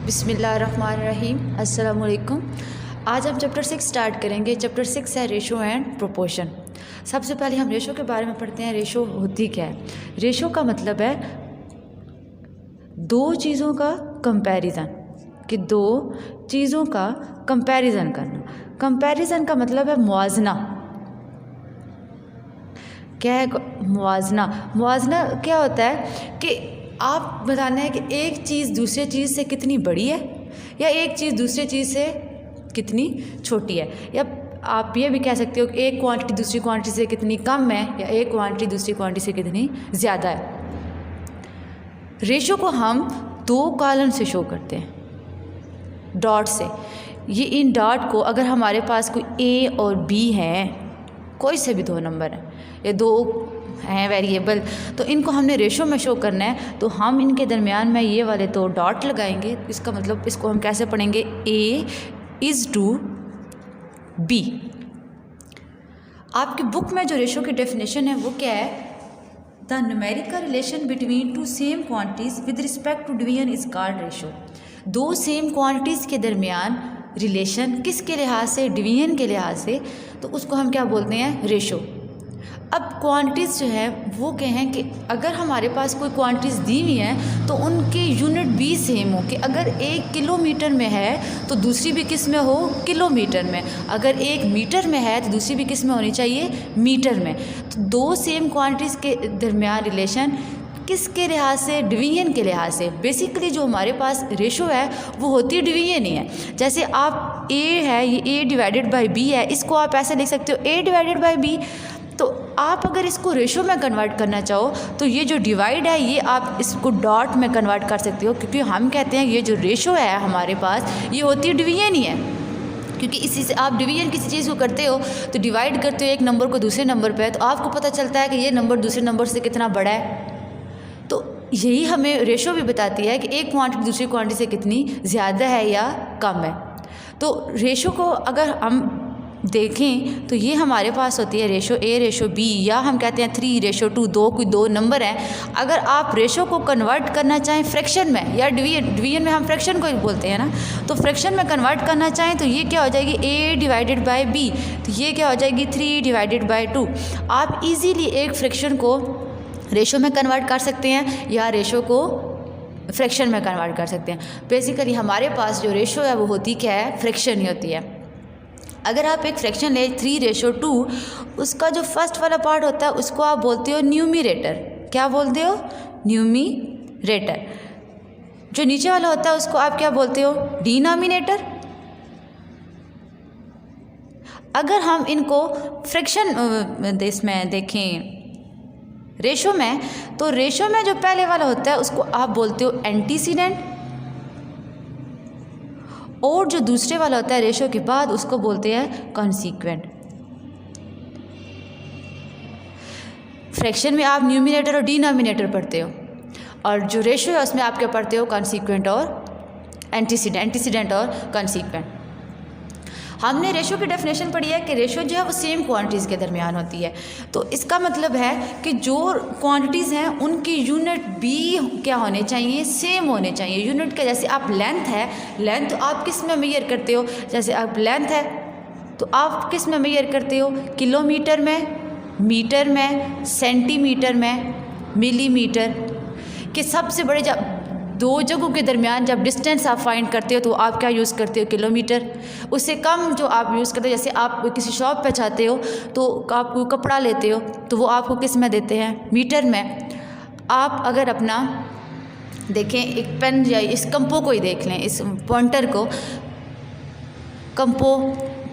बिस्मिल्लाहिर्रहमानिर्रहीम। अस्सलाम वालेकुम। आज हम चैप्टर 6 स्टार्ट करेंगे। चैप्टर 6 है रेशो एंड प्रोपोर्शन। सबसे पहले हम रेशो के बारे में पढ़ते हैं। रेशो होती क्या है? रेशो का मतलब है दो चीज़ों का कंपैरिजन, कि दो चीज़ों का कंपैरिजन करना। कंपैरिजन का मतलब है मुआजना। क्या है मुआजना? मुआजना क्या होता है कि आप बताना है कि एक चीज़ दूसरे चीज़ से कितनी बड़ी है या एक चीज़ दूसरे चीज़ से कितनी छोटी है, या आप ये भी कह सकते हो कि एक क्वांटिटी दूसरी क्वांटिटी से कितनी कम है या एक क्वांटिटी दूसरी क्वांटिटी से कितनी ज़्यादा है। रेशो को हम दो कॉलम से शो करते हैं, डॉट से। ये इन डॉट को अगर हमारे पास कोई ए और बी है, कोई से भी दो नंबर हैं या दो हैं वेरिएबल, तो इनको हमने रेशो में शो करना है, तो हम इनके दरमियान में ये वाले दो डॉट लगाएंगे। इसका मतलब इसको हम कैसे पढ़ेंगे? A is to b. आपकी बुक में जो रेशो की डेफिनेशन है वो क्या है? The numerical relation between two same quantities with respect to division is called ratio. दो सेम क्वांटिटीज़ के दरमियान रिलेशन किसके लिहाज से? डिवीजन के लिहाज से, तो उसको हम क्या बोलते हैं? रेशो। अब क्वांटिटीज़ जो है वो क्या हैं कि अगर हमारे पास कोई क्वांटिटीज़ दी हुई हैं तो उनके यूनिट भी सेम हो, कि अगर एक किलोमीटर में है तो दूसरी भी किस में हो? किलोमीटर में। अगर एक मीटर में है तो दूसरी भी किस में होनी चाहिए? मीटर में। तो दो सेम क्वांटिटीज़ के दरमियान रिलेशन किसके लिहाज से? डिवीजन के लिहाज से। बेसिकली जो हमारे पास रेशो है वो होती डिवीजन ही है। जैसे आप ए है, ये ए डिवाइडेड बाई बी है, इसको आप ऐसे लिख सकते हो ए डिवाइडेड बाई बी। तो आप अगर इसको रेशो में कन्वर्ट करना चाहो तो ये जो डिवाइड है ये आप इसको डॉट में कन्वर्ट कर सकते हो, क्योंकि हम कहते हैं ये जो रेशो है हमारे पास ये होती है डिवीजन ही है। क्योंकि इसी से आप डिवीजन किसी चीज़ को करते हो तो डिवाइड करते हो एक नंबर को दूसरे नंबर पे, तो आपको पता चलता है कि ये नंबर दूसरे नंबर से कितना बड़ा है। तो यही हमें रेशो भी बताती है कि एक क्वांटिटी दूसरी क्वांटिटी से कितनी ज़्यादा है या कम है। तो रेशो को अगर हम देखें तो ये हमारे पास होती है रेशो ए रेशो बी, या हम कहते हैं 3:2। कोई दो नंबर हैं, अगर आप रेशो को कन्वर्ट करना चाहें फ्रैक्शन में या डिवीजन में हम फ्रैक्शन को ही बोलते हैं ना, तो फ्रैक्शन में कन्वर्ट करना चाहें तो ये क्या हो जाएगी? ए डिवाइडेड बाय बी, तो ये क्या हो जाएगी? 3/2। आप इजीली एक फ्रैक्शन को रेशो में कन्वर्ट कर सकते हैं या रेशो को फ्रैक्शन में कन्वर्ट कर सकते हैं। बेसिकली हमारे पास जो रेशो है वो होती क्या है? फ्रैक्शन ही होती है। अगर आप एक फ्रैक्शन ले 3:2, उसका जो फर्स्ट वाला पार्ट होता है उसको आप बोलते हो न्यूमरेटर। क्या बोलते हो? न्यूमरेटर। जो नीचे वाला होता है उसको आप क्या बोलते हो? डिनोमिनेटर। अगर हम इनको फ्रैक्शन इसमें देखें रेशो में, तो रेशो में जो पहले वाला होता है उसको आप बोलते हो एंटीसीडेंट, और जो दूसरे वाला होता है रेशो के बाद उसको बोलते हैं कॉन्सिक्वेंट। फ्रैक्शन में आप न्यूमरेटर और डिनोमिनेटर पढ़ते हो, और जो रेशो है उसमें आप क्या पढ़ते हो? कॉन्सिक्वेंट और एंटीसीडेंट और कॉन्सिक्वेंट। हमने रेशो की डेफिनेशन पढ़ी है कि रेशो जो है वो सेम क्वांटिटीज़ के दरमियान होती है। तो इसका मतलब है कि जो क्वांटिटीज़ हैं उनकी यूनिट भी क्या होने चाहिए? सेम होने चाहिए। यूनिट के जैसे आप लेंथ है, लेंथ तो आप किस में मेजर करते हो? जैसे आप लेंथ है तो आप किस में मेजर करते हो? किलोमीटर में, मीटर में, सेंटीमीटर में, मिलीमीटर के सबसे बड़े जब दो जगहों के दरमियान जब डिस्टेंस आप फाइंड करते हो तो आप क्या यूज़ करते हो? किलोमीटर। उससे कम जो आप यूज़ करते हो, जैसे आप किसी शॉप पे जाते हो तो आप कोई कपड़ा लेते हो तो वो आपको किस में देते हैं? मीटर में। आप अगर अपना देखें एक पेन या इस कंपो को ही देख लें, इस पॉइंटर को, कंपो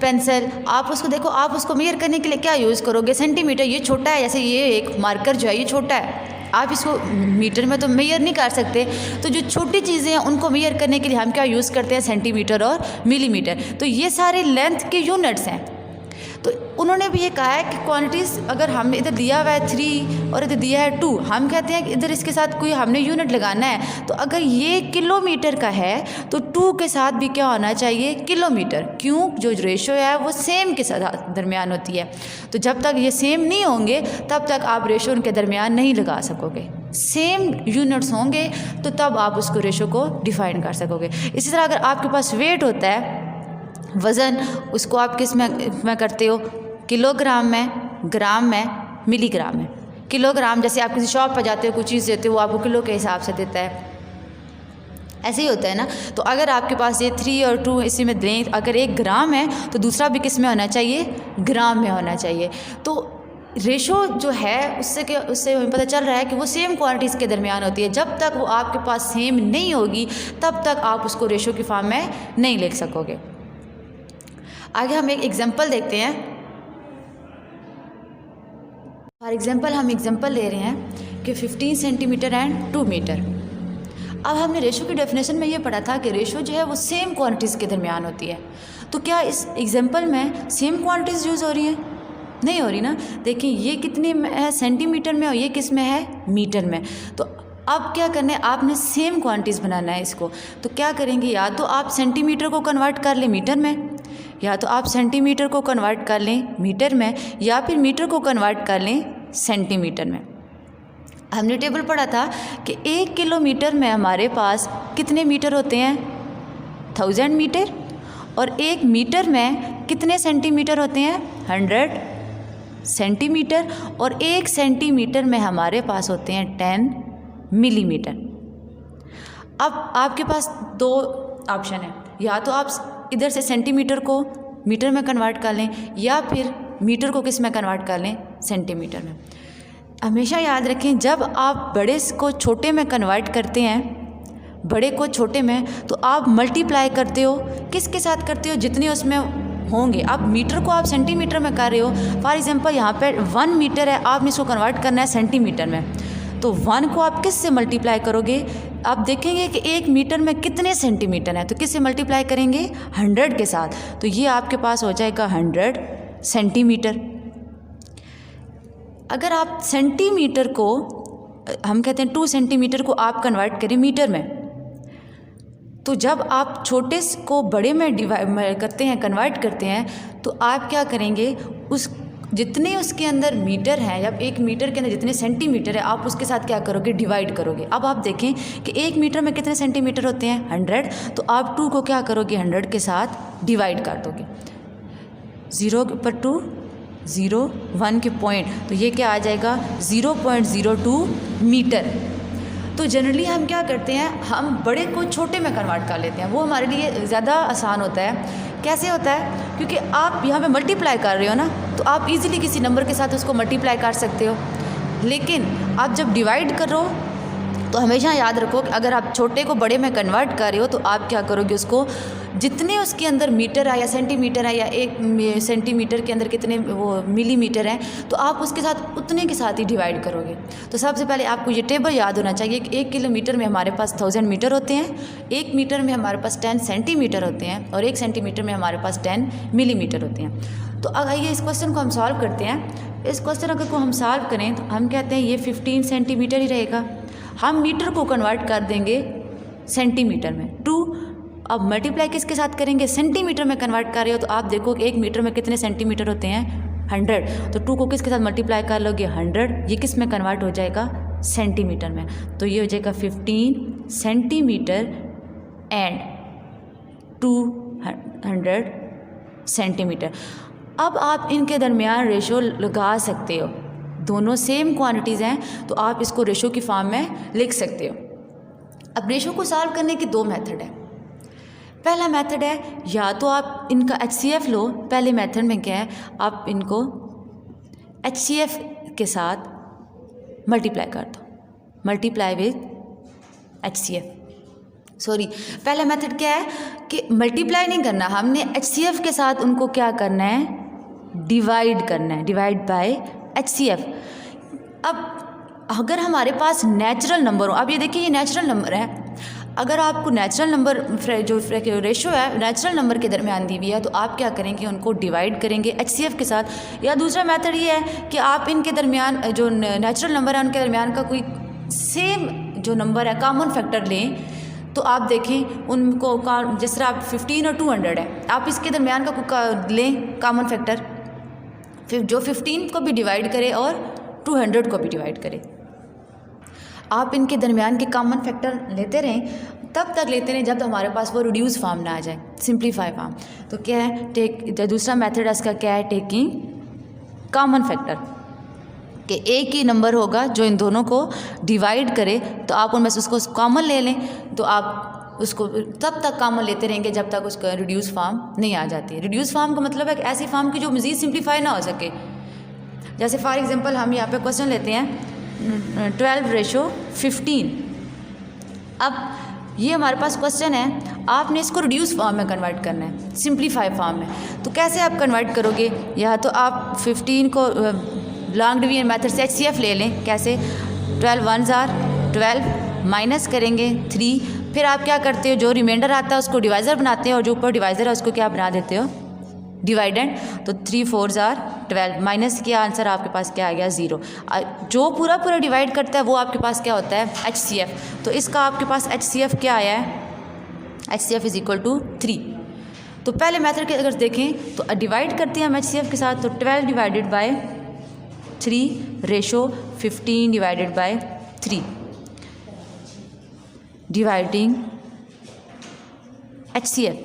पेंसिल, आप उसको देखो, आप उसको मेजर करने के लिए क्या यूज़ करोगे? सेंटीमीटर। ये छोटा है, जैसे ये एक मार्कर जो है ये छोटा है, आप इसको मीटर में तो मेजर नहीं कर सकते। तो जो छोटी चीज़ें हैं उनको मेजर करने के लिए हम क्या यूज़ करते हैं? सेंटीमीटर और मिलीमीटर। तो ये सारे लेंथ के यूनिट्स हैं। तो उन्होंने भी ये कहा है कि क्वांटिटीज़ अगर हमने इधर दिया हुआ है 3 और इधर दिया है 2, हम कहते हैं कि इधर इसके साथ कोई हमने यूनिट लगाना है, तो अगर ये किलोमीटर का है तो 2 के साथ भी क्या होना चाहिए, किलोमीटर। क्यों, जो रेशो है वो सेम के साथ दरमियान होती है। तो जब तक ये सेम नहीं होंगे तब तक आप रेशो उनके दरमियान नहीं लगा सकोगे। सेम यूनिट्स होंगे तो तब आप उसको रेशो को डिफाइन कर सकोगे। इसी तरह अगर आपके पास वेट होता है, वज़न, उसको आप किस में करते हो, किलोग्राम में, ग्राम में, मिलीग्राम में। किलोग्राम जैसे आप किसी शॉप पर जाते हो, कुछ चीज़ देते हो, वो आपको किलो के हिसाब से देता है, ऐसे ही होता है ना। तो अगर आपके पास ये 3 और 2 इसी में दें, अगर 1 ग्राम है तो दूसरा भी किस में होना चाहिए, ग्राम में होना चाहिए। तो रेशो जो है उससे हमें पता चल रहा है कि वो सेम क्वांटिटीज़ के दरमियान होती है। जब तक वो आपके पास सेम नहीं होगी तब तक आप उसको रेशो की फॉर्म में नहीं लिख सकोगे। आगे हम एक एग्जांपल देखते हैं। फॉर एग्जांपल हम एग्जांपल ले रहे हैं कि 15 सेंटीमीटर एंड 2 मीटर। अब हमने रेशो की डेफिनेशन में ये पढ़ा था कि रेशो जो है वो सेम क्वांटिटीज़ के दरमियान होती है। तो क्या इस एग्जांपल में सेम क्वांटिटीज़ यूज़ हो रही हैं? नहीं हो रही ना। देखिए ये कितने में है, सेंटीमीटर में, और ये किस में है, मीटर में। तो अब क्या करना है, आपने सेम क्वांटिटीज़ बनाना है इसको। तो क्या करेंगे, या तो आप सेंटीमीटर को कन्वर्ट कर लें मीटर में, या तो आप सेंटीमीटर को कन्वर्ट कर लें मीटर में, या फिर मीटर को कन्वर्ट कर लें सेंटीमीटर में। हमने टेबल पढ़ा था कि 1 किलोमीटर में हमारे पास कितने मीटर होते हैं, 1000 मीटर, और 1 मीटर में कितने सेंटीमीटर होते हैं, 100 सेंटीमीटर, और 1 सेंटीमीटर में हमारे पास होते हैं 10 मिलीमीटर। अब आपके पास 2 ऑप्शन है, या तो आप इधर से सेंटीमीटर को मीटर में कन्वर्ट कर लें, या फिर मीटर को किस में कन्वर्ट कर लें, सेंटीमीटर में। हमेशा याद रखें, जब आप बड़े को छोटे में कन्वर्ट करते हैं, बड़े को छोटे में, तो आप मल्टीप्लाई करते हो, किसके साथ करते हो, जितने उसमें होंगे। अब मीटर को आप सेंटीमीटर में कर रहे हो, फॉर एग्जांपल यहाँ पर 1 मीटर है, आपने इसको कन्वर्ट करना है सेंटीमीटर में, तो 1 को आप किस से मल्टीप्लाई करोगे, आप देखेंगे कि 1 मीटर में कितने सेंटीमीटर है, तो किस से मल्टीप्लाई करेंगे, 100 के साथ। तो ये आपके पास हो जाएगा 100 सेंटीमीटर। अगर आप सेंटीमीटर को, हम कहते हैं 2 सेंटीमीटर को आप कन्वर्ट करें मीटर में, तो जब आप छोटे को बड़े में डिवाइड करते हैं, कन्वर्ट करते हैं, तो आप क्या करेंगे, उस जितने उसके अंदर मीटर हैं, या 1 मीटर के अंदर जितने सेंटीमीटर है, आप उसके साथ क्या करोगे, डिवाइड करोगे। अब आप देखें कि 1 मीटर में कितने सेंटीमीटर होते हैं, 100, तो आप 2 को क्या करोगे, 100 के साथ डिवाइड कर दोगे। 0 पर 2, 0, 1 के पॉइंट, तो ये क्या आ जाएगा, 0.02 मीटर। तो जनरली हम क्या करते हैं, हम बड़े को छोटे में कन्वर्ट कर लेते हैं, वो हमारे लिए ज़्यादा आसान होता है। कैसे होता है, क्योंकि आप यहाँ पे मल्टीप्लाई कर रहे हो ना, तो आप इजीली किसी नंबर के साथ उसको मल्टीप्लाई कर सकते हो। लेकिन आप जब डिवाइड करो तो हमेशा याद रखो कि अगर आप छोटे को बड़े में कन्वर्ट कर रहे हो, तो आप क्या करोगे, उसको जितने उसके अंदर मीटर है या सेंटीमीटर है, या 1 सेंटीमीटर के अंदर कितने वो मिलीमीटर हैं, तो आप उसके साथ उतने के साथ ही डिवाइड करोगे। तो सबसे पहले आपको ये टेबल याद होना चाहिए कि 1 किलोमीटर में हमारे पास 1000 मीटर होते हैं, 1 मीटर में हमारे पास 10 सेंटीमीटर होते हैं, और 1 सेंटीमीटर में हमारे पास 10 मिलीमीटर होते हैं। तो अब आइए इस क्वेश्चन को हम सॉल्व करते हैं। इस क्वेश्चन अगर को हम सॉल्व करें तो हम कहते हैं ये 15 सेंटीमीटर ही रहेगा। हम मीटर को कन्वर्ट कर देंगे सेंटीमीटर में, 2। अब मल्टीप्लाई किसके साथ करेंगे, सेंटीमीटर में कन्वर्ट कर रहे हो, तो आप देखो कि 1 मीटर में कितने सेंटीमीटर होते हैं, 100, तो 2 को किसके साथ मल्टीप्लाई कर लोगे, 100, ये किस में कन्वर्ट हो जाएगा, सेंटीमीटर में। तो ये हो जाएगा 15 सेंटीमीटर एंड 200 सेंटीमीटर। अब आप इनके दरमियान रेशो लगा सकते हो, दोनों सेम क्वांटिटीज़ हैं, तो आप इसको रेशो की फॉर्म में लिख सकते हो। अब रेशो को सॉल्व करने के 2 मेथड है। पहला मेथड है, या तो आप इनका HCF लो। पहले मेथड में क्या है, आप इनको HCF के साथ मल्टीप्लाई कर दो, मल्टीप्लाई विद HCF। सॉरी, पहला मेथड क्या है कि मल्टीप्लाई नहीं करना, हमने HCF के साथ उनको क्या करना है, डिवाइड करना है, डिवाइड बाय HCF। अब अगर हमारे पास नेचुरल नंबर हो, अब ये देखिए ये नेचुरल नंबर है, अगर आपको नेचुरल नंबर जो रेशो है नेचुरल नंबर के दरमियान दी हुई है, तो आप क्या करेंगे, उनको डिवाइड करेंगे HCF के साथ। या दूसरा मेथड ये है कि आप इनके दरमियान जो नेचुरल नंबर है उनके दरमियान का कोई सेम जो नंबर है कॉमन फैक्टर लें। तो आप देखें उनको जिस तरह आप 15 और 200 है, आप इसके दरमियान का लें कॉमन फैक्टर, फिर जो 15 को भी डिवाइड करे और 200 को भी डिवाइड करे। आप इनके दरमियान के कॉमन फैक्टर लेते रहें, तब तक लेते रहें जब तक हमारे पास वो रिड्यूस फॉर्म ना आ जाए, सिंप्लीफाई फॉर्म। तो क्या है दूसरा मेथड इसका क्या है, टेकिंग कॉमन फैक्टर, कि एक ही नंबर होगा जो इन दोनों को डिवाइड करे, तो आप उनमें से उसको कॉमन ले लें। तो आप उसको तब तक कॉमन लेते रहेंगे जब तक उसका रिड्यूस फॉर्म नहीं आ जाती। रिड्यूस फॉर्म का मतलब है कि ऐसी फॉर्म की जो मज़ीद सिंप्लीफाई ना हो सके। जैसे फॉर एग्जांपल हम यहाँ पे क्वेश्चन लेते हैं 12:15। अब ये हमारे पास क्वेश्चन है, आपने इसको रिड्यूस फॉर्म में कन्वर्ट करना है, सिंप्लीफाई फॉर्म में। तो कैसे आप कन्वर्ट करोगे, या तो आप 15 को लॉन्ग डिवीजन मेथड से HCF ले लें। कैसे, 12 1s are 12 माइनस करेंगे 3, फिर आप क्या करते हो, जो रिमाइंडर आता है उसको डिवाइज़र बनाते हो और जो ऊपर डिवाइज़र है उसको क्या बना देते हो, डिवाइडेंड। तो 3 4s are 12 माइनस किया, आंसर आपके पास क्या आ गया, 0। जो पूरा डिवाइड करता है वो आपके पास क्या होता है, HCF। तो इसका आपके पास HCF क्या आया है, HCF = 3। तो पहले मेथड के अगर देखें तो डिवाइड करते हैं हम HCF के साथ, तो 12 divided by 3 ratio 15 divided by 3, dividing HCF,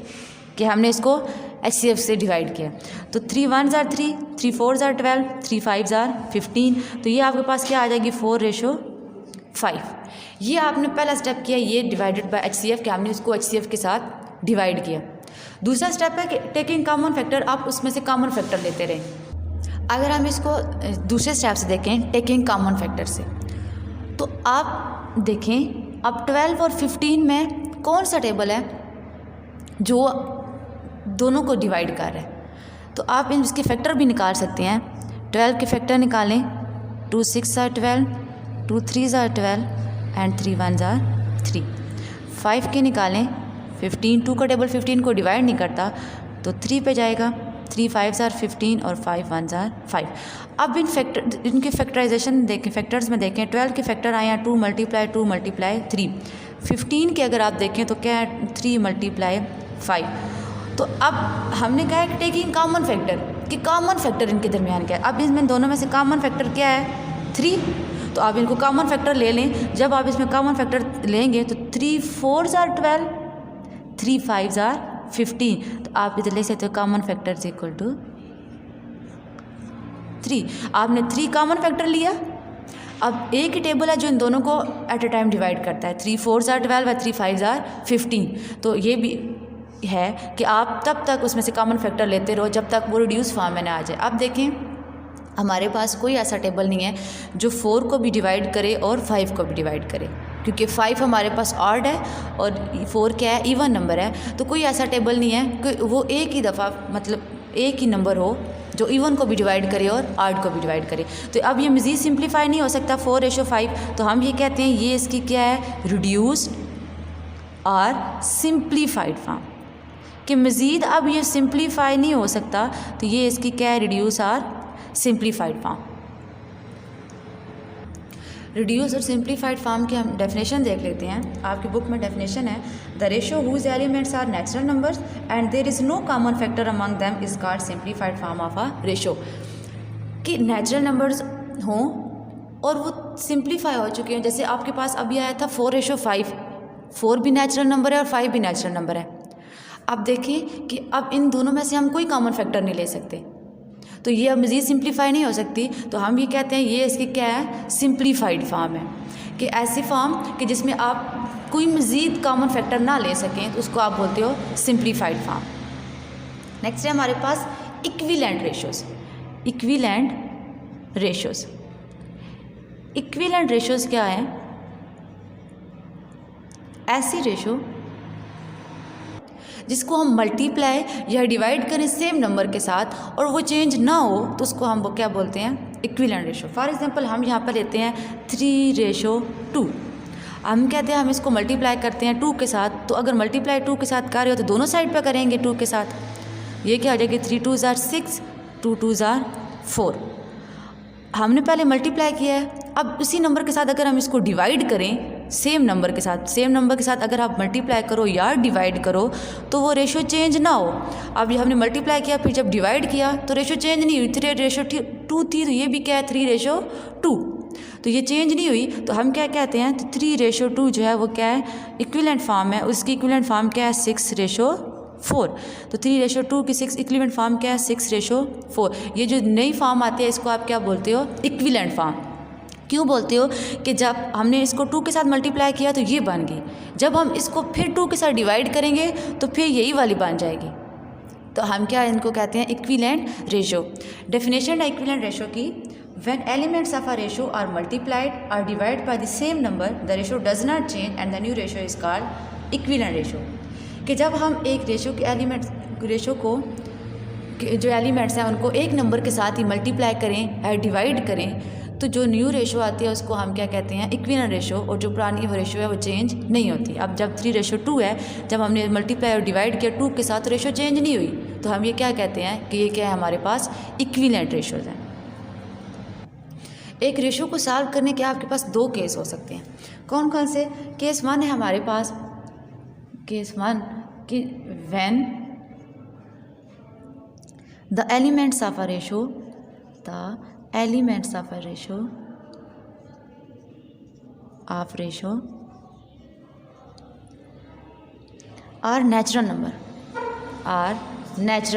कि हमने इसको HCF से डिवाइड किया। तो 3 1s are 3, 3 4s are 12, 3 5s are 15। तो ये आपके पास क्या आ जाएगी, 4:5। ये आपने पहला स्टेप किया, ये डिवाइडेड बाय HCF, कि हमने इसको HCF के साथ डिवाइड किया। दूसरा स्टेप है कि टेकिंग कॉमन फैक्टर, आप उसमें से कॉमन फैक्टर लेते रहें। अगर हम इसको दूसरे स्टेप से देखें, टेकिंग कॉमन फैक्टर से, तो आप देखें अब 12 और 15 में कौन सा टेबल है जो दोनों को डिवाइड कर रहा है। तो आप इसके फैक्टर भी निकाल सकते हैं। 12 के फैक्टर निकालें, 2 6s are 12, 2 3s are 12 and 3 1s are 3। 5 के निकालें, 15, 2 का टेबल 15 को डिवाइड नहीं करता, तो 3 पे जाएगा। 3 5s are 15 और 5 1s are 5। अब इनके फैक्टराइजेशन देखें, फैक्टर्स में देखें, 12 के फैक्टर आए हैं 2 × 2 × 3। 15 के अगर आप देखें तो क्या है, 3 × 5। तो अब हमने कहा है कि टेकिंग कॉमन फैक्टर, कि कॉमन फैक्टर इनके दरमियान क्या है। अब इसमें दोनों में से कॉमन फैक्टर क्या है, 3। तो आप इनको कॉमन फैक्टर ले लें। जब आप इसमें कॉमन फैक्टर लेंगे तो 3 4s are 12, 3 5s are 15। तो आप इधर ले सकते हो कॉमन फैक्टर = 3। आपने 3 कॉमन फैक्टर लिया। अब एक ही टेबल है जो इन दोनों को एट अ टाइम डिवाइड करता है, 3 4s are 12 और 3 5s are 15। तो ये भी है कि आप तब तक उसमें से कॉमन फैक्टर लेते रहो जब तक वो रिड्यूस फॉर्म में ना आ जाए। अब देखें हमारे पास कोई ऐसा टेबल नहीं है जो 4 को भी डिवाइड करे और 5 को भी डिवाइड करे, क्योंकि 5 हमारे पास ऑड है और 4 क्या है, इवन नंबर है। तो कोई ऐसा टेबल नहीं है कि वो एक ही दफ़ा मतलब एक ही नंबर हो जो इवन को भी डिवाइड करे और ऑड को भी डिवाइड करे। तो अब ये मज़ीद सिंप्लीफाई नहीं हो सकता 4:5। तो हम ये कहते हैं ये इसकी क्या है, रिड्यूस्ड और सिंप्लीफाइड फॉर्म, कि मज़ीद अब ये सिंप्लीफाई नहीं हो सकता। तो ये इसकी क्या है, रिड्यूस और सिंप्लीफाइड फॉर्म। रिड्यूस और सिंप्लीफाइड फॉर्म की हम डेफिनेशन देख लेते हैं। आपकी बुक में डेफिनेशन है, the ratio whose elements are natural numbers and there is no common factor among them is called simplified form of a ratio. कि नेचुरल नंबर्स हों और वो सिंप्लीफाई हो चुके हैं। जैसे आपके पास अभी आया था 4:5, 4 भी नेचुरल नंबर है और 5 भी नेचुरल नंबर है। अब देखिए कि अब इन दोनों में से हम कोई कॉमन फैक्टर नहीं ले सकते, तो ये अब मज़ीद सिंप्लीफाई नहीं हो सकती। तो हम ये कहते हैं ये इसकी क्या है, सिंप्लीफाइड फॉर्म है। कि ऐसी फॉर्म कि जिसमें आप कोई मज़ीद कॉमन फैक्टर ना ले सकें, तो उसको आप बोलते हो सिंप्लीफाइड फॉर्म। नेक्स्ट है हमारे पास equivalent ratios. Equivalent ratios, equivalent ratios क्या है, ऐसी रेशो जिसको हम मल्टीप्लाई या डिवाइड करें सेम नंबर के साथ और वो चेंज ना हो, तो उसको हम क्या बोलते हैं, इक्विवेलेंट रेशो। फॉर एग्जांपल हम यहाँ पर लेते हैं 3:2। हम कहते हैं हम इसको मल्टीप्लाई करते हैं 2 के साथ, तो अगर मल्टीप्लाई 2 के साथ कर रहे हो तो दोनों साइड पे करेंगे 2 के साथ। ये क्या हो जाएगी 3 2 ज़ार 6, 2 2 ज़ार 4। हमने पहले मल्टीप्लाई किया है, अब उसी नंबर के साथ अगर हम इसको डिवाइड करें सेम नंबर के साथ अगर आप मल्टीप्लाई करो या डिवाइड करो तो वो रेशो चेंज ना हो। अब ये हमने मल्टीप्लाई किया, फिर जब डिवाइड किया तो रेशो चेंज नहीं हुई, 3:2 थी, तो ये भी क्या है 3:2, तो ये चेंज नहीं हुई। तो हम क्या कहते हैं, तो 3:2 जो है वो क्या है इक्विवेलेंट फॉर्म है, उसकी इक्विवेलेंट फॉर्म क्या है 6:4। तो 3:2 की 6 इक्विवेलेंट फॉर्म क्या है 6:4। ये जो नई फॉर्म आती है इसको आप क्या बोलते हो इक्विवेलेंट फॉर्म। क्यों बोलते हो कि जब हमने इसको 2 के साथ मल्टीप्लाई किया तो ये बन गई, जब हम इसको फिर 2 के साथ डिवाइड करेंगे तो फिर यही वाली बन जाएगी। तो हम क्या इनको कहते हैं इक्विवेलेंट रेशो। डेफिनेशन है इक्विवेलेंट रेशो की, when elements of a ratio are multiplied are divide by the same number the ratio does not change and the new ratio is called equivalent ratio. कि जब हम एक ratio के ratio को जो elements हैं उनको एक नंबर के साथ ही मल्टीप्लाई करें या डिवाइड करें तो जो न्यू रेशो आती है उसको हम क्या कहते हैं इक्विवेलेंट रेशो, और जो पुरानी वो रेशो है वो चेंज नहीं होती। अब जब 3:2 है, जब हमने मल्टीप्लाई और डिवाइड किया 2 के साथ तो रेशो चेंज नहीं हुई, तो हम ये क्या कहते हैं कि ये क्या है हमारे पास इक्विवेलेंट रेशोज हैं। एक रेशो को सॉल्व करने के आपके पास 2 केस हो सकते हैं। कौन कौन से? केस 1 है हमारे पास, केस 1 कि when the elements of a ratio elements of a ratio are natural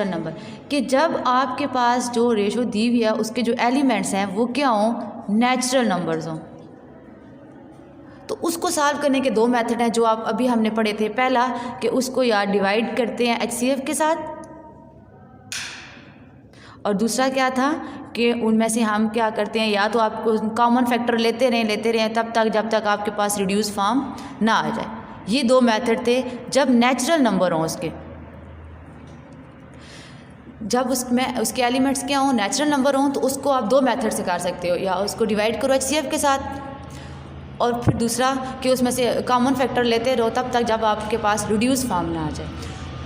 number कि जब आपके पास जो रेशो दी हुई है उसके जो एलिमेंट्स हैं वो क्या हों नेचुरल नंबर्स हों। तो उसको सॉल्व करने के 2 मेथड हैं जो आप अभी हमने पढ़े थे। पहला कि उसको या डिवाइड करते हैं HCF के साथ, और दूसरा क्या था कि उनमें से हम क्या करते हैं या तो आपको कॉमन फैक्टर लेते रहें तब तक जब तक आपके पास रिड्यूस फॉर्म ना आ जाए। ये 2 मेथड थे जब नेचुरल नंबर हों उसके, जब उसमें उसके एलिमेंट्स क्या हों नेचुरल नंबर हों तो उसको आप 2 मेथड से कर सकते हो, या उसको डिवाइड करो HCF के साथ, और फिर दूसरा कि उसमें से कॉमन फैक्टर लेते रहो तब तक जब आपके पास रिड्यूस फॉर्म ना आ जाए।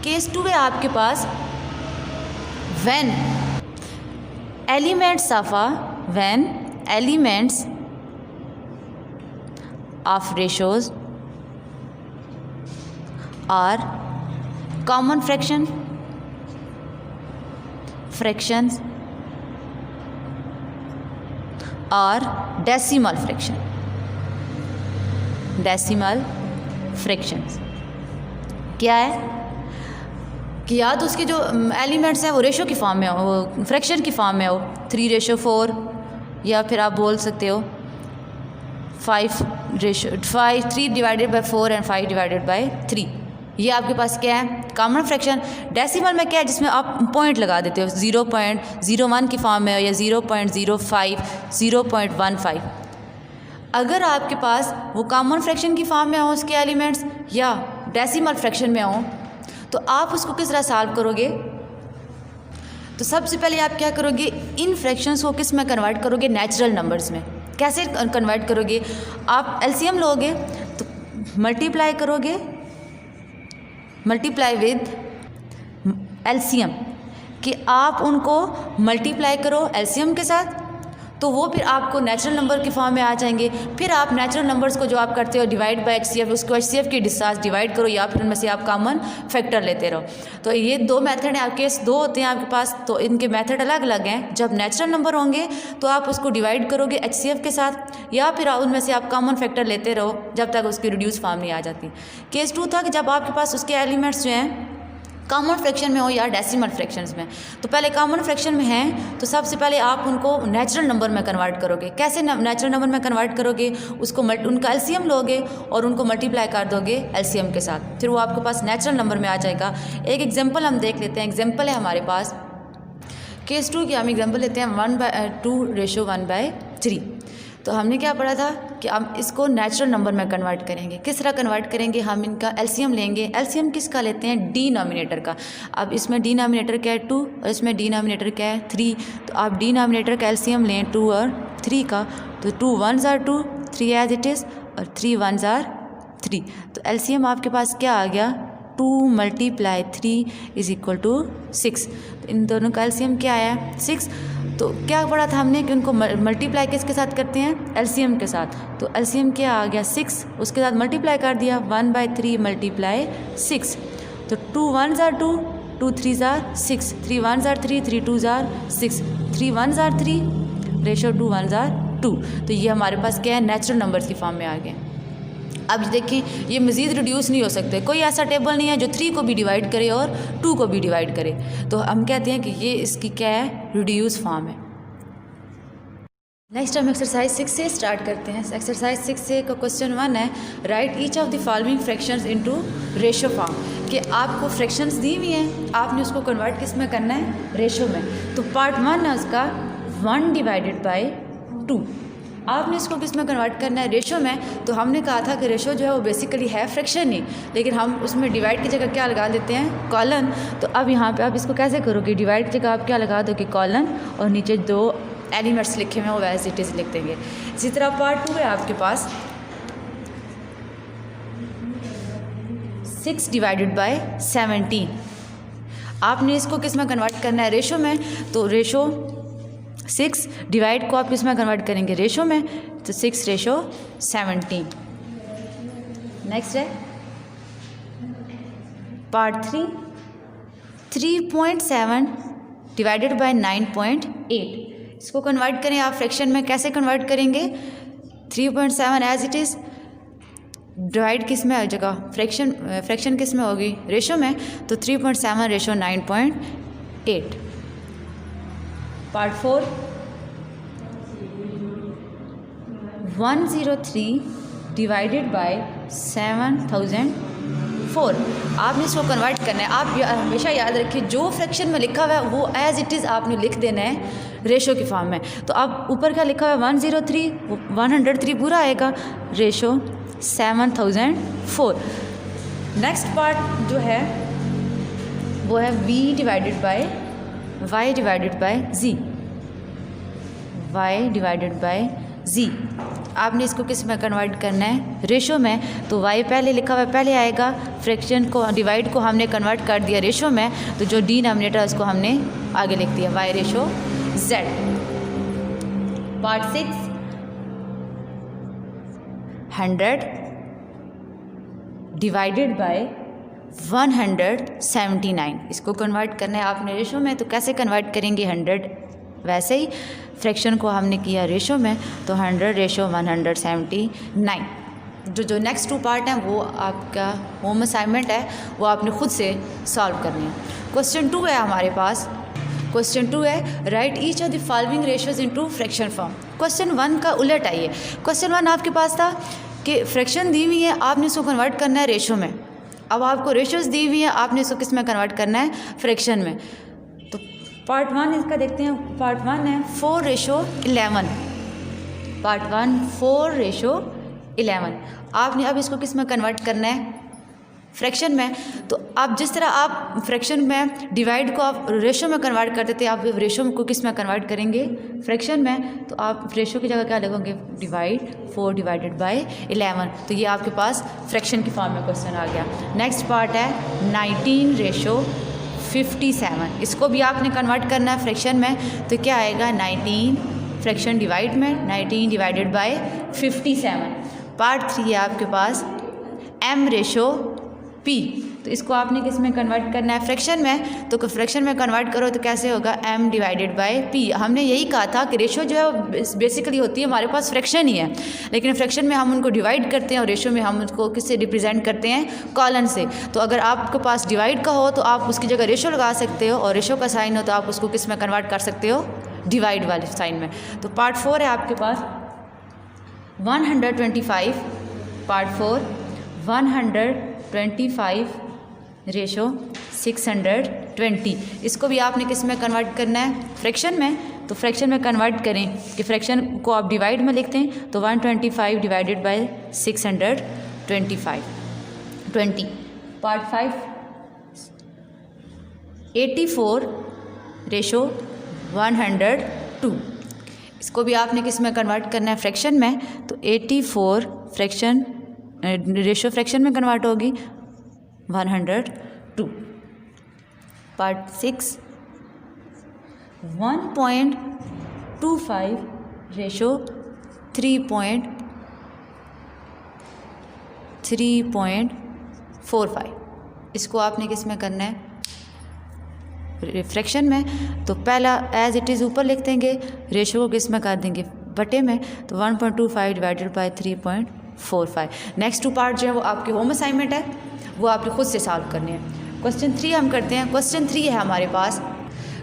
केस 2 है आपके पास when elements of ratios are common fractions or decimal fractions। क्या है कि या तो उसके जो एलिमेंट्स हैं वो रेशो की फॉर्म में हो, वो फ्रैक्शन की फॉर्म में हो 3:4, या फिर आप बोल सकते हो 3/4 एंड 5/3। ये आपके पास क्या है कॉमन फ्रैक्शन। डेसिमल में क्या है जिसमें आप पॉइंट लगा देते हो 0.01 की फॉर्म में हो या 0.05, 0.15। अगर आपके पास वो कॉमन फ्रैक्शन की फॉर्म में हो उसके एलिमेंट्स या डेसिमल फ्रैक्शन में हो तो आप उसको किस तरह सॉल्व करोगे? तो सबसे पहले आप क्या करोगे इन फ्रैक्शंस को किस में कन्वर्ट करोगे नेचुरल नंबर्स में। कैसे कन्वर्ट करोगे? आप एलसीएम लोगे तो मल्टीप्लाई विद एलसीएम कि आप उनको मल्टीप्लाई करो एलसीएम के साथ तो वो फिर आपको नेचुरल नंबर की फॉर्म में आ जाएंगे। फिर आप नेचुरल नंबर्स को जो आप करते हो डिवाइड बाय HCF, उसको HCF के साथ डिवाइड करो या फिर उनमें से आप कॉमन फैक्टर लेते रहो। तो ये 2 मेथड हैं, आपके 2 होते हैं आपके पास, तो इनके मेथड अलग अलग हैं। जब नेचुरल नंबर होंगे तो आप उसको डिवाइड करोगे HCF के साथ या फिर उनमें से आप कॉमन फैक्टर लेते रहो जब तक उसकी रिड्यूस फॉर्म नहीं आ जाती। केस 2 था कि जब आपके पास उसके एलिमेंट्स जो हैं कॉमन फ्रैक्शन में हो या डेसिमल फ्रैक्शंस में। तो पहले कॉमन फ्रैक्शन में हैं तो सबसे पहले आप उनको नेचुरल नंबर में कन्वर्ट करोगे। कैसे नेचुरल नंबर में कन्वर्ट करोगे? उसको उनका एलसीएम लोगे और उनको मल्टीप्लाई कर दोगे एलसीएम के साथ, फिर वो आपके पास नेचुरल नंबर में आ जाएगा। एक एग्जांपल हम देख लेते हैं। एग्जांपल है हमारे पास केस 2 की, हम एग्जांपल लेते हैं 1/2:1/3। तो हमने क्या पढ़ा था कि हम इसको नेचुरल नंबर में कन्वर्ट करेंगे। किस तरह कन्वर्ट करेंगे? हम इनका एलसीएम लेंगे। एलसीएम किसका लेते हैं? डिनोमिनेटर का। अब इसमें डिनोमिनेटर क्या है 2 और इसमें डिनोमिनेटर क्या है 3। तो आप डिनोमिनेटर का एलसीएम लें 2 और 3 का, तो 2 1s are 2, 3 as it is और 3 1s are 3। तो एलसीएम आपके पास क्या आ गया, 2 × 3 = 6। तो इन दोनों का एलसीएम क्या आया, 6। तो क्या पढ़ा था हमने कि उनको मल्टीप्लाई किसके साथ करते हैं, एलसीएम के साथ। तो एलसीएम क्या आ गया, 6, उसके साथ मल्टीप्लाई कर दिया, 1/3 × 6। तो 2 1s are 2, 2 3s are 6, 3 1s are 3, 3 2s are 6, 3 1s are 3, ratio 2 1s are 2। तो ये हमारे पास क्या है, नेचुरल नंबर्स की फॉर्म में आ गए। अब देखिए ये मज़ीद रिड्यूस नहीं हो सकते, कोई ऐसा टेबल नहीं है जो 3 को भी डिवाइड करे और 2 को भी डिवाइड करे। तो हम कहते हैं कि ये इसकी क्या है, रिड्यूस फॉर्म है। नेक्स्ट हम एक्सरसाइज 6 से स्टार्ट करते हैं। एक्सरसाइज 6 से का क्वेश्चन 1 है, right each of the following fractions into ratio form. कि आपको फ्रैक्शंस दी हुई हैं, आपने उसको कन्वर्ट किस में करना है, रेशो में। तो पार्ट 1 है उसका 1/2। आपने इसको किस में कन्वर्ट करना है, रेशो में। तो हमने कहा था कि रेशो जो है वो बेसिकली है फ्रैक्शन ही, लेकिन हम उसमें डिवाइड की जगह क्या लगा देते हैं, कॉलन। तो अब यहाँ पे आप इसको कैसे करोगे, डिवाइड की जगह आप क्या लगा दोगे, कॉलन, और नीचे 2 एलिमेंट्स लिखे हुए हैं वो एज इट इज़ लिख देंगे। इसी तरह पार्ट 2 है आपके पास 6 / 17। आपने इसको किस में कन्वर्ट करना है, रेशो में। तो रेशो 6 डिवाइड को आप किस में कन्वर्ट करेंगे, रेशो में। तो 6/17। नेक्स्ट है पार्ट 3 3.7 / 9.8। इसको कन्वर्ट करें आप फ्रैक्शन में, कैसे कन्वर्ट करेंगे, 3.7 एज इट इज़, डिवाइड किस में आ जाएगा, फ्रैक्शन किस में होगी, रेशो में। तो 3.7 / 9.8। पार्ट 4 103 / 7004। आपने इसको कन्वर्ट करना है। आप हमेशा याद रखिए जो फ्रैक्शन में लिखा हुआ है वो एज इट इज़ आपने लिख देना है रेशो की फॉर्म में। तो अब ऊपर क्या लिखा हुआ है, 103, 103 पूरा आएगा, रेशो 7004। नेक्स्ट पार्ट जो है वो है v / y / z। आपने इसको किस में कन्वर्ट करना है, रेशो में। तो y पहले लिखा हुआ है, पहले आएगा, फ्रैक्शन को डिवाइड को हमने कन्वर्ट कर दिया रेशो में, तो जो डिनोमिनेटर उसको हमने आगे लिख दिया, y/z। पार्ट 6 100 / 179। इसको कन्वर्ट करना है आपने रेशो में। तो कैसे कन्वर्ट करेंगे, 100 वैसे ही फ्रैक्शन को हमने किया रेशो में, तो 100/179। जो नेक्स्ट 2 पार्ट हैं वो आपका होम असाइनमेंट है, वो आपने खुद से सॉल्व करनी है। क्वेश्चन 2 है हमारे पास। क्वेश्चन 2 है, right each of the following ratios into fraction form. Question 1 का उलट आइए। क्वेश्चन 1 आपके पास था कि फ्रैक्शन दी हुई है, आपने इसको कन्वर्ट करना है रेशो में। अब आपको रेशियोज दी हुई है, आपने इसको किस में कन्वर्ट करना है, फ्रैक्शन में। तो पार्ट 1 इसका देखते हैं। पार्ट 1 है 4/11। पार्ट 1 4/11। आपने अब इसको किस में कन्वर्ट करना है, फ्रैक्शन में। तो आप जिस तरह आप फ्रैक्शन में डिवाइड को आप रेशो में कन्वर्ट करते थे, आप रेशो को किस में कन्वर्ट करेंगे, फ्रैक्शन में। तो आप रेशो की जगह क्या लिखोगे, डिवाइड 4 / 11। तो ये आपके पास फ्रैक्शन की फॉर्म में क्वेश्चन आ गया। नेक्स्ट पार्ट है 19/57। इसको भी आपने कन्वर्ट करना है फ्रैक्शन में। तो क्या आएगा, 19 फ्रैक्शन डिवाइड में 19 / 57। पार्ट 3 है आपके पास m/p। तो इसको आपने किस में कन्वर्ट करना है, फ्रैक्शन में। तो फ्रैक्शन में कन्वर्ट करो तो कैसे होगा, m / p। हमने यही कहा था कि रेशो जो है बेसिकली होती है हमारे पास फ्रैक्शन ही है, लेकिन फ्रैक्शन में हम उनको डिवाइड करते हैं और रेशो में हम उसको किससे रिप्रेजेंट करते हैं, कॉलन से। तो अगर आपके पास डिवाइड का हो तो आप उसकी जगह रेशो लगा सकते हो, और रेशो का साइन हो तो आप उसको किस में कन्वर्ट कर सकते हो, डिवाइड वाले साइन में। तो पार्ट 4 है आपके पास 125। Part 4 125 ratio 620। इसको भी आपने किस में कन्वर्ट करना है, फ्रैक्शन में। तो फ्रैक्शन में कन्वर्ट करें कि फ्रैक्शन को आप डिवाइड में लिखते हैं, तो 125 / 620। Part 5 84 ratio 102। इसको भी आपने किस में कन्वर्ट करना है, फ्रैक्शन में। तो 84 फ्रैक्शन रेशो फ्रैक्शन में कन्वर्ट होगी 102। Part 6 1.25 ratio 3.45। इसको आपने किस में करना है, फ्रैक्शन में। तो पहला एज इट इज़ ऊपर लिख देंगे, रेशो को किस में कर देंगे, बटे में। तो 1.25 डिवाइडेड बाय 3.45। नेक्स्ट 2 पार्ट जो है वो आपके होम असाइनमेंट है, वो आपके खुद से सॉल्व करने हैं। क्वेश्चन 3 हम करते हैं। क्वेश्चन 3 है हमारे पास,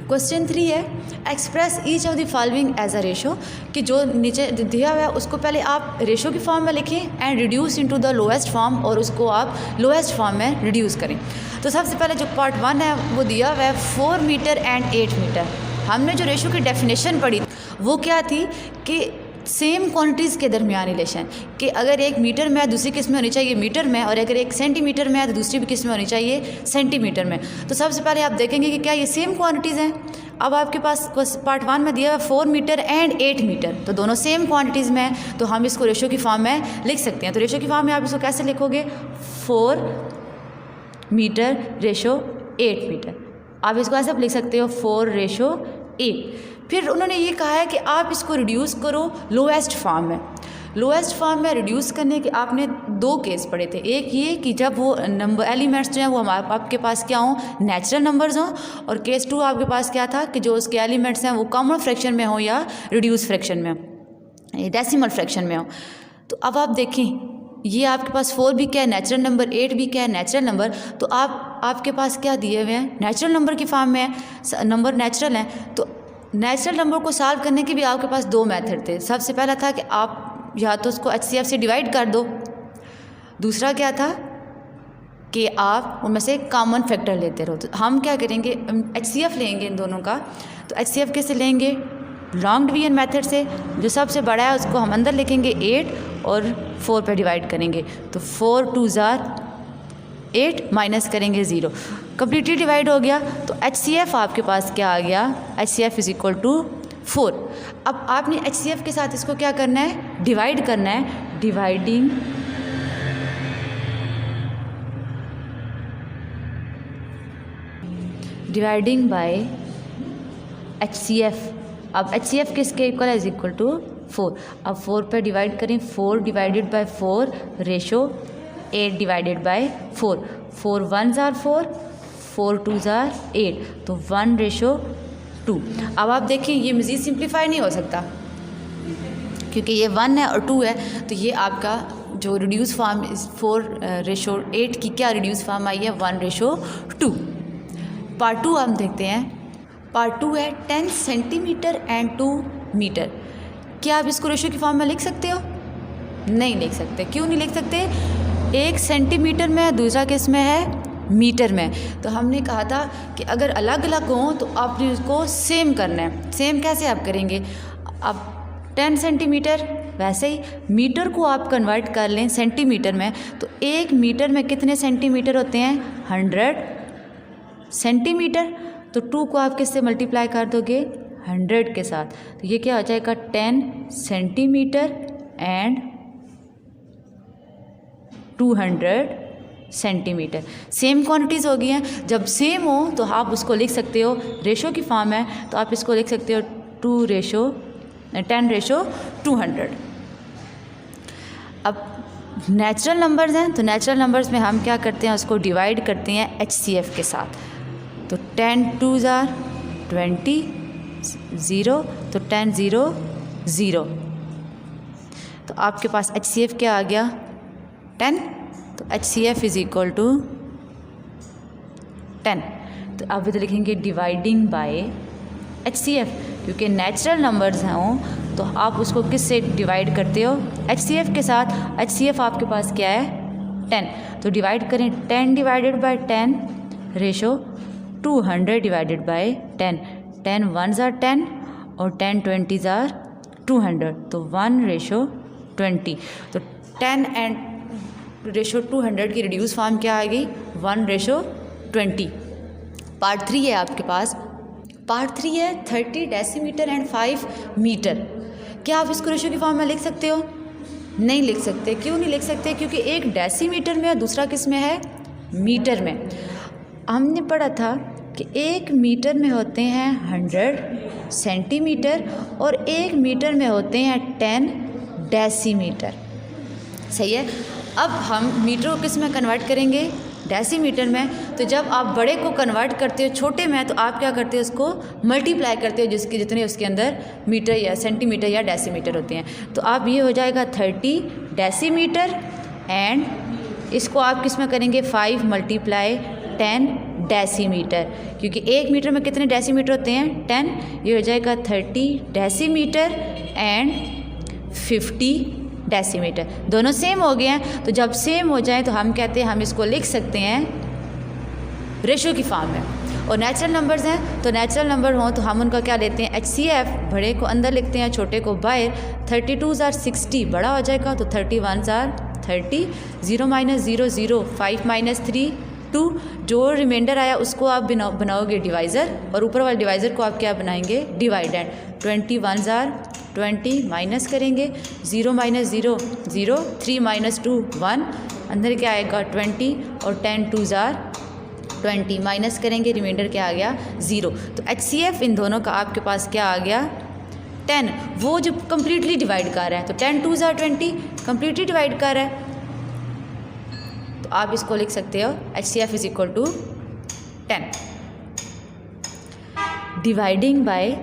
क्वेश्चन 3 है express each of the following as a ratio, कि जो नीचे दिया हुआ है उसको पहले आप रेशो की फॉर्म में लिखें and reduce into the lowest form, और उसको आप लोएस्ट फॉर्म में रिड्यूस करें। तो सबसे पहले जो पार्ट 1 है वो दिया हुआ है 4 मीटर एंड 8 मीटर। हमने जो रेशो की डेफिनेशन पढ़ी वो क्या थी कि सेम क्वांटिटीज़ के दरमियान रिलेशन, कि अगर एक मीटर में है दूसरी किस में होनी चाहिए मीटर में, और अगर एक सेंटीमीटर में है तो दूसरी भी किस में होनी चाहिए सेंटीमीटर में। तो सबसे पहले आप देखेंगे कि क्या ये सेम क्वांटिटीज़ हैं। अब आपके पास पार्ट 1 में दिया है 4 मीटर एंड 8 मीटर, तो दोनों सेम क्वांटिटीज़ में है, तो हम इसको रेशो की फॉर्म में लिख सकते हैं। तो रेशो की फॉर्म में आप इसको कैसे लिखोगे, 4 मीटर रेशो 8 मीटर। आप इसको ऐसे लिख सकते हो 4:8। फिर उन्होंने ये कहा है कि आप इसको रिड्यूस करो लोएस्ट फॉर्म में। लोएस्ट फॉर्म में रिड्यूस करने के आपने 2 केस पढ़े थे। एक ये कि जब वो नंबर एलिमेंट्स जो हैं वो आपके पास क्या हों, नेचुरल नंबर्स हों, और केस 2 आपके पास क्या था कि जो उसके एलिमेंट्स हैं वो कॉमन फ्रैक्शन में हो या रिड्यूस फ्रैक्शन में हो, डेसिमल फ्रैक्शन में हो। तो अब आप देखें ये आपके पास 4 भी क्या है नेचुरल नंबर, 8 भी क्या है नेचुरल नंबर। तो आपके पास क्या दिए हुए हैं, नेचुरल नंबर की फॉर्म में है, नंबर नेचुरल हैं। तो नेचुरल नंबर को सॉल्व करने के भी आपके पास 2 मेथड थे। सबसे पहला था कि आप या तो उसको HCF से डिवाइड कर दो, दूसरा क्या था कि आप उनमें से कॉमन फैक्टर लेते रहो। तो हम क्या करेंगे, HCF लेंगे इन दोनों का। तो HCF कैसे लेंगे, लॉन्ग डिवीजन मेथड से। जो सबसे बड़ा है उसको हम अंदर लिखेंगे 8 और 4 पे डिवाइड करेंगे। तो 4 2 8 माइनस करेंगे 0, कम्प्लीटली डिवाइड हो गया। तो HCF आपके पास क्या आ गया, HCF इज इक्वल टू 4। अब आपने HCF के साथ इसको क्या करना है, डिवाइड करना है। Dividing by HCF। अब HCF किसके इक्वल है, इज इक्वल टू 4। अब 4 पे डिवाइड करें, 4 divided by 4 ratio 8 divided by 4। 4 1s are 4, 4 2s are 8, तो 1:2। अब आप देखिए ये मज़ीद सिंप्लीफाई नहीं हो सकता क्योंकि ये 1 है और 2 है। तो ये आपका जो रिड्यूस फॉर्म 4:8 की क्या रिड्यूस फॉर्म आई है, 1:2। पार्ट 2 हम देखते हैं। पार्ट 2 है 10 सेंटीमीटर एंड 2 मीटर। क्या आप इसको रेशो की फॉर्म में लिख सकते हो, नहीं लिख सकते। क्यों नहीं लिख सकते, एक सेंटीमीटर में है, दूसरा किस में है, मीटर में। तो हमने कहा था कि अगर अलग अलग हों तो आपने उसको सेम करना है। सेम कैसे आप करेंगे, अब 10 सेंटीमीटर, वैसे ही मीटर को आप कन्वर्ट कर लें सेंटीमीटर में। तो 1 मीटर में कितने सेंटीमीटर होते हैं, 100 सेंटीमीटर। तो 2 को आप किससे मल्टीप्लाई कर दोगे, 100 के साथ। तो ये क्या हो जाएगा, 10 centimetre and 200 centimetre. Same quantities हो गई हैं। जब सेम हो तो आप उसको लिख सकते हो, रेशो की फॉर्म है तो आप इसको लिख सकते हो 10:200। अब नेचुरल नंबर्स हैं तो नेचुरल नंबर्स में हम क्या करते हैं, उसको डिवाइड करते हैं HCF के साथ। तो 10 2s are 20, 0, तो 10 0 0। तो आपके पास HCF क्या आ गया, 10। तो HCF इज इक्वल टू 10। तो अब इधर लिखेंगे डिवाइडिंग बाय HCF, क्योंकि नेचुरल नंबर्स हों तो आप उसको किस से डिवाइड करते हो, HCF के साथ। HCF आपके पास क्या है, 10। तो डिवाइड करें, 10 divided by 10 ratio 200 divided by 10। 10 1s are 10 और 10 20s are 200, तो 1:20। तो 10 एंड रेशो 200 की रिड्यूस फॉर्म क्या आएगी, 1:20। पार्ट 3 है आपके पास। पार्ट 3 है 30 डेसीमीटर एंड 5 मीटर। क्या आप इसको रेशो की फॉर्म में लिख सकते हो, नहीं लिख सकते। क्यों नहीं लिख सकते? क्योंकि एक डेसीमीटर में और दूसरा किस में है? मीटर में। हमने पढ़ा था कि 1 मीटर में होते हैं 100 सेंटीमीटर और 1 मीटर में होते हैं 10 डेसीमीटर। सही है। अब हम मीटर को किस में कन्वर्ट करेंगे? डेसीमीटर में। तो जब आप बड़े को कन्वर्ट करते हो छोटे में, तो आप क्या करते हो? उसको मल्टीप्लाई करते हो जिसके जितने उसके अंदर मीटर या सेंटीमीटर या डेसीमीटर होते हैं। तो आप ये हो जाएगा 30 डेसीमीटर एंड इसको आप किस में करेंगे? 5 × 10 डेसीमीटर, क्योंकि 1 मीटर में कितने डेसीमीटर होते हैं? 10। ये हो जाएगा 30 डेसीमीटर एंड 50 डेसीमीटर। दोनों सेम हो गए हैं। तो जब सेम हो जाए तो हम कहते हैं, हम इसको लिख सकते हैं रेशो की फॉर्म में। और नेचुरल नंबर्स हैं, तो नेचुरल नंबर हों तो हम उनका क्या लेते हैं? HCF। बड़े को अंदर लिखते हैं, छोटे को बाहर। 32 * 60 बड़ा हो जाएगा, तो 31 * 30। 0 - 0 0, 5 - 3 2। जो रिमाइंडर आया उसको आप बनाओगे डिवाइज़र, और ऊपर वाले डिवाइज़र को आप क्या बनाएंगे? डिवाइडेंड। 21 * 20 माइनस करेंगे। 0 - 0 0, 3 - 2 1, अंदर क्या आएगा? 20 और 10 2 * 20 माइनस करेंगे, रिमाइंडर क्या आ गया? 0। तो HCF इन दोनों का आपके पास क्या आ गया? 10। वो जो कम्प्लीटली डिवाइड कर रहा है, तो 10 2 * 20 कम्प्लीटली डिवाइड कर रहा है, तो आप इसको लिख सकते हो HCF = 10 डिवाइडिंग बाय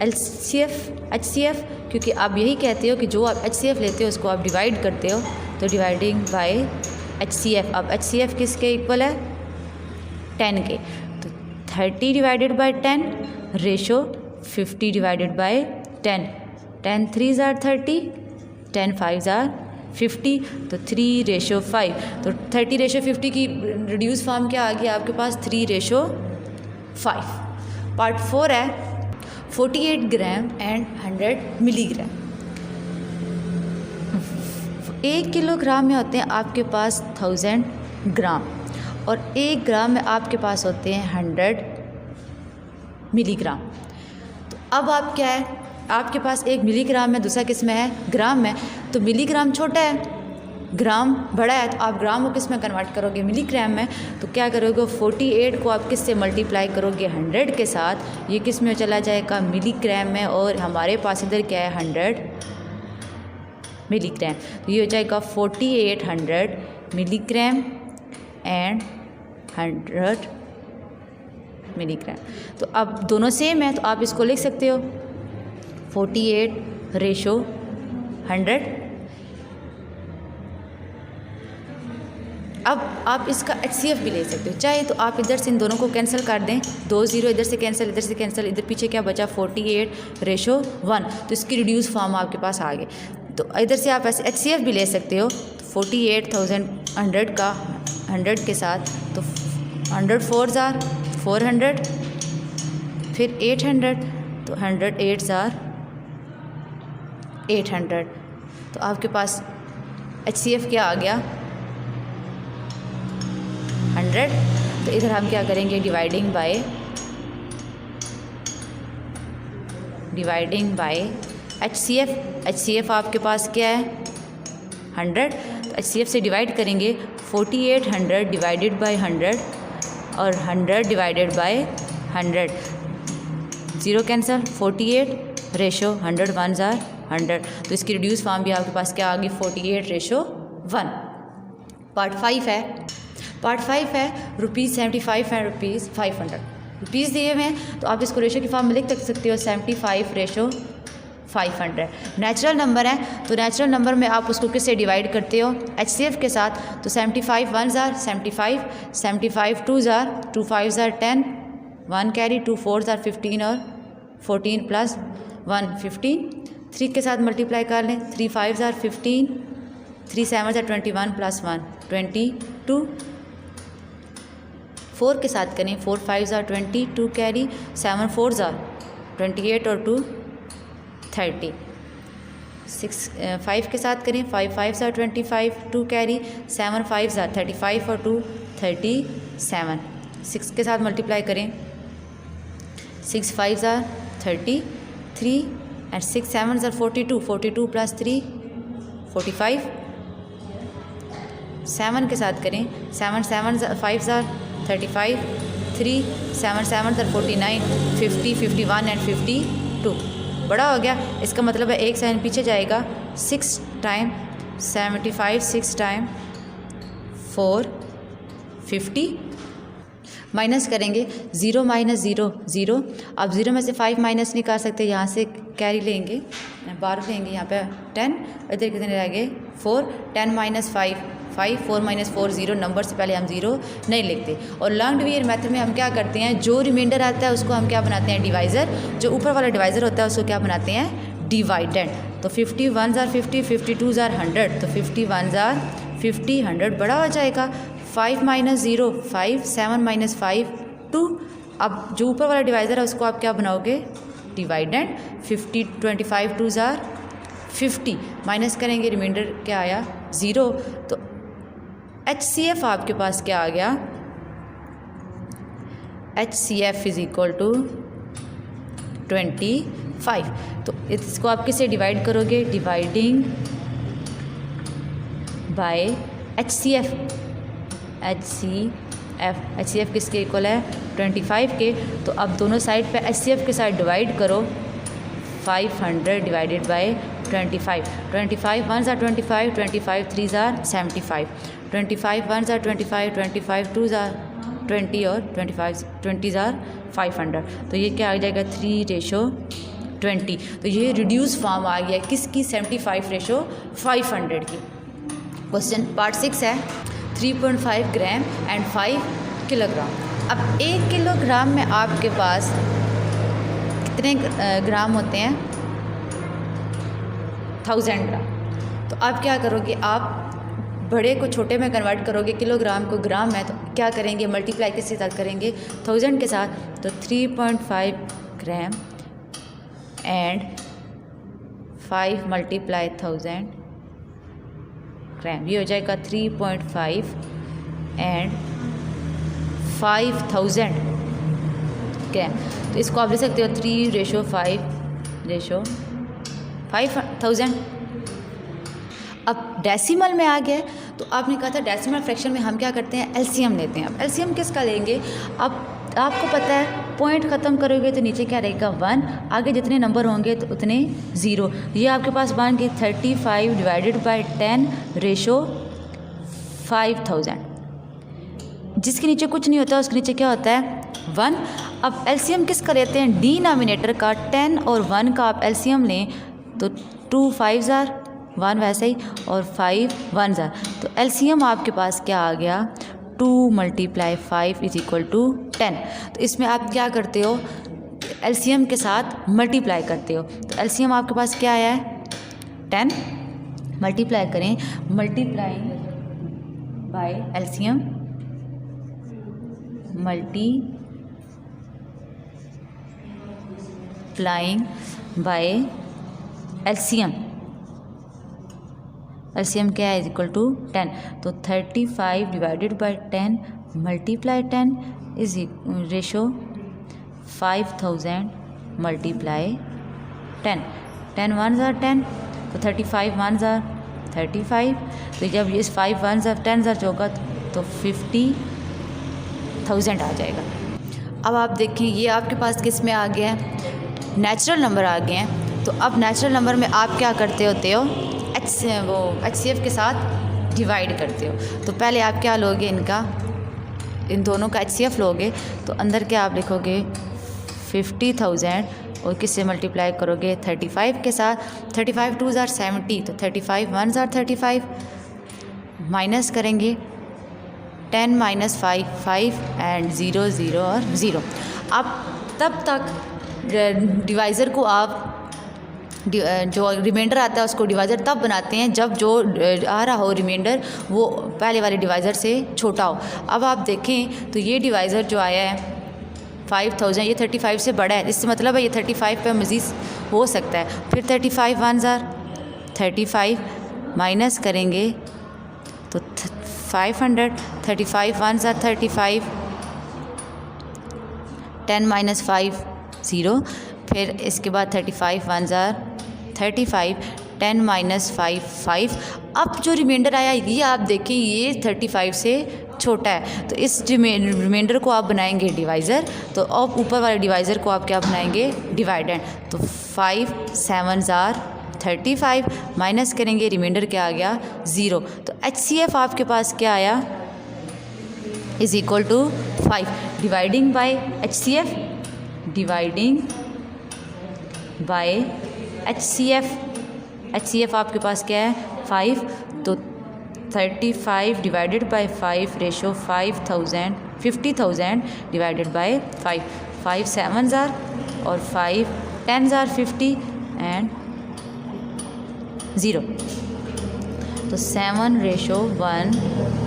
HCF, क्योंकि आप यही कहते हो कि जो आप HCF लेते हो उसको आप डिवाइड करते हो, तो डिवाइडिंग बाय HCF। अब HCF किसके इक्वल है? 10 के। तो 30 / 10 रेशो 50 / 10। 10 3 * 30, 10 5 * 50, तो 3:5। तो 30:50 की रिड्यूस फॉर्म क्या आ गया आपके पास? 3:5। पार्ट 4 है 48 ग्राम एंड 100 मिलीग्राम। 1 किलोग्राम में होते हैं आपके पास 1000 ग्राम और 1 ग्राम में आपके पास होते हैं 100 मिलीग्राम। तो अब आप क्या है? आपके पास एक मिलीग्राम में, दूसरा किस में है? ग्राम में। तो मिलीग्राम छोटा है, ग्राम बड़ा है, तो आप ग्राम को किस में कन्वर्ट करोगे? मिलीग्राम में। तो क्या करोगे? 48 को आप किस से मल्टीप्लाई करोगे? 100 के साथ। ये किस में चला जाएगा? मिलीग्राम में। और हमारे पास इधर क्या है? 100 मिलीग्राम। तो ये हो जाएगा 48 100 मिलीग्राम एंड 100 मिलीग्राम। तो अब दोनों सेम है, तो आप इसको लिख सकते हो 48:100। अब आप इसका HCF भी ले सकते हो, चाहे तो आप इधर से इन दोनों को कैंसिल कर दें। 2 0 इधर से कैंसिल, इधर से कैंसिल, इधर पीछे क्या बचा? 48:1। तो इसकी रिड्यूस फॉर्म आपके पास आ गई। तो इधर से आप ऐसे HCF भी ले सकते हो। तो 48,100 का 100 के साथ, तो 100 4 * 400, फिर 800, तो 100 8 * 800। तो आपके पास HCF क्या आ गया? 100। तो इधर हम क्या करेंगे? डिवाइडिंग बाय HCF आपके पास क्या है? 100। तो HCF से डिवाइड करेंगे 4800 डिवाइडेड बाय 100 और 100 डिवाइडेड बाय 100। 0 कैंसिल, 48:100 1 * 100। तो इसकी रिड्यूस फॉर्म भी आपके पास क्या आ गई? 48:1। पार्ट 5 है ₹75 एंड ₹500। रुपीज़ दिए हुए हैं, तो आप इसको रेशो की फॉर्म में लिख सकते हो 75:500। नेचुरल नंबर है, तो नेचुरल नंबर में आप उसको किससे डिवाइड करते हो? HCF के साथ। तो 75 1 * 75, 75 2 * 2 5 * 10, 1 कैरी, 2 4 * 15 और 14 + 1 15। 3 के साथ मल्टीप्लाई कर लें, 3 5 * 15, 3 7 * 21 + 1 22। 4 के साथ करें, 4 5 * 20, 2 कैरी, 7 4 * 28 और 2 30। 6 5 के साथ करें, 5 5 * 25, 2 कैरी, 7 5 * 35 और 2 37। 6 के साथ मल्टीप्लाई करें, 6 5 * 33 एंड 6 7 * 42, 42 + 3 45, 7 के साथ करें, 7 7 5 35, 3 7 7 49, 50 51 एंड 52। बड़ा हो गया, इसका मतलब है 1 सेकंड पीछे जाएगा। 6 टाइम 75, 6 टाइम 4 50, माइनस करेंगे 0 माइनस 0 0। अब 0 में से 5 माइनस नहीं कर सकते, यहाँ से कैरी लेंगे, बार लेंगे, यहाँ पे 10, इधर कितने रह गए 4, 10 माइनस 5 5, 4 माइनस 4 0। नंबर से पहले हम 0 नहीं लिखते। और लॉन्ग डिवीजन मेथड में हम क्या करते हैं, जो रिमाइंडर आता है उसको हम क्या बनाते हैं, डिवाइज़र। जो ऊपर वाला डिवाइज़र होता है उसको क्या बनाते हैं, डिवाइडेंड। तो 50 1 50, 52 100, तो 50 1 50, 100 बड़ा हो जाएगा। 5 माइनस 0 5, 7 माइनस 5 2। अब जो ऊपर वाला डिवाइज़र है उसको आप क्या बनाओगे, डिवाइडेंड। 50 25 2 50, माइनस करेंगे, रिमाइंडर क्या आया 0। तो HCF आपके पास क्या आ गया, HCF इज इक्वल टू 25। तो इसको आप किससे डिवाइड करोगे, डिवाइडिंग बाय HCF। HCF किसके इक्वल है, 25 के। तो अब दोनों साइड पे HCF के साथ डिवाइड करो, 500 डिवाइडेड बाय 25। 25 1 25, 25 3 75, 25 1 25, 25 2 20 और 25 20 500। तो ये क्या आ जाएगा, 3:20। तो ये रिड्यूस फॉर्म आ गया किसकी, 75:500 की। क्वेश्चन पार्ट 6 है, 3.5 ग्राम एंड 5 किलोग्राम। अब 1 किलोग्राम में आपके पास कितने ग्राम होते हैं, 1000 ग्राम। तो आप क्या करोगे, आप बड़े को छोटे में कन्वर्ट करोगे, किलोग्राम को ग्राम में, तो क्या करेंगे, मल्टीप्लाई किसके साथ करेंगे, 1000 के साथ। तो 3.5 ग्राम एंड 5 मल्टीप्लाई 1000 ग्राम, ये हो जाएगा 3.5 एंड 5000 ग्राम। तो इसको आप ले सकते हो 3:5:5000। अब डेसिमल में आ गया, तो आपने कहा था डेसिमल फ्रैक्शन में हम क्या करते हैं, एलसीएम लेते हैं। अब एलसीएम किसका लेंगे, अब आपको पता है पॉइंट ख़त्म करोगे तो नीचे क्या रहेगा 1, आगे जितने नंबर होंगे तो उतने 0। ये आपके पास बन गई 35 डिवाइडेड बाय 10⁻5000। जिसके नीचे कुछ नहीं होता उसके नीचे क्या होता है 1। अब एलसीएम किसका लेते हैं, डिनोमिनेटर का। 10 और 1 का आप एलसीएम लें तो 2 5 1 वैसे ही, और 5 1 तो एलसीएम आपके पास क्या आ गया, 2 × 5 इज इक्वल टू 10। तो इसमें आप क्या करते हो, एलसीएम के साथ मल्टीप्लाई करते हो। तो एलसीएम आपके पास क्या आया है 10, मल्टीप्लाई करें, multiplying by LCM, multiplying by LCM. LCM क्या है, इज इक्वल टू 10। तो 35 divided bye 10 multiply 10 is ratio 5000 multiply 10। 10 1 10, तो 35 1 35। तो जब ये 5 1 10 होगा तो 50,000 आ जाएगा। अब आप देखें ये आपके पास किस में आ गया है, नेचुरल नंबर आ गए हैं। तो अब नेचुरल नंबर में आप क्या करते होते हो, HCF के साथ डिवाइड करते हो। तो पहले आप क्या लोगे, इन दोनों का HCF लोगे, तो अंदर क्या आप लिखोगे 50,000 और किससे मल्टीप्लाई करोगे 35 के साथ। 35 2 70, तो 35 1 35, माइनस करेंगे 10 - 5 5 एंड 0 0 और 0। अब तब तक डिवाइज़र को आप जो रिमाइंडर आता है उसको डिवाइज़र तब बनाते हैं जब जो आ रहा हो रिमाइंडर वो पहले वाले डिवाइज़र से छोटा हो। अब आप देखें तो ये डिवाइज़र जो आया है 5000, ये 35 से बड़ा है, इससे मतलब है ये 35 पे मज़ीद हो सकता है। फिर 35 1 35 माइनस करेंगे तो 500, 35 1 35, 10 - 5 0। फिर इसके बाद 35 1 35, 10 माइनस 5 5। अब जो रिमाइंडर आया ये आप देखिए ये 35 से छोटा है, तो इस रिमाइंडर को आप बनाएंगे डिवाइज़र, तो अब ऊपर वाले डिवाइज़र को आप क्या बनाएंगे डिवाइडेंड। तो 5 7 ज़ार 35 माइनस करेंगे रिमाइंडर क्या आ गया 0। तो HCF आपके पास क्या आया is equal to 5 dividing by HCF, dividing by HCF आपके पास क्या है 5। तो 35 divided by 5 ratio 50,000 divided by 5। 5 7 ज़ार और 5 10 ज़ार 50 एंड 0। तो 7 रेशो 1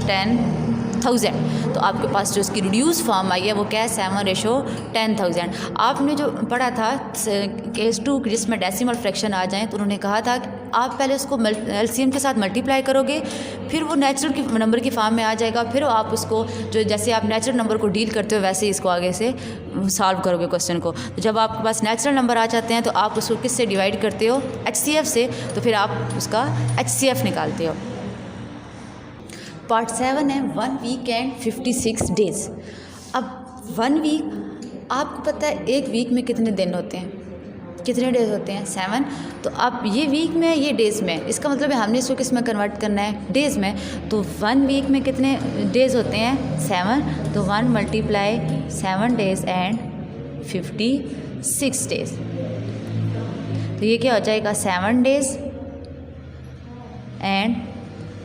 10,000। तो आपके पास जो इसकी रिड्यूस फॉर्म आई है वो क्या है 7 रेशो 10,000। आपने जो पढ़ा था केस 2 जिसमें डेसिमल फ्रैक्शन आ जाएं, तो उन्होंने कहा था कि आप पहले उसको LCM के साथ मल्टीप्लाई करोगे, फिर वो नेचुरल नंबर की फॉर्म में आ जाएगा, फिर आप उसको जो जैसे आप नेचुरल नंबर को डील करते हो वैसे ही इसको आगे से सॉल्व करोगे क्वेश्चन को। तो जब आपके पास नेचुरल नंबर आ जाते हैं तो आप उसको किससे डिवाइड करते हो HCF से, तो फिर आप उसका HCF निकालते हो। पार्ट 7 है 1 वीक एंड 56 डेज़। अब 1 वीक आपको पता है एक वीक में कितने दिन होते हैं, कितने डेज़ होते हैं 7। तो अब ये वीक में ये डेज़ में, इसका मतलब है हमने इसको किस में कन्वर्ट करना है डेज़ में। तो 1 वीक में कितने डेज़ होते हैं 7। तो 1 मल्टीप्लाई 7 डेज़ एंड 56 डेज़। तो ये क्या हो जाएगा 7 डेज़ एंड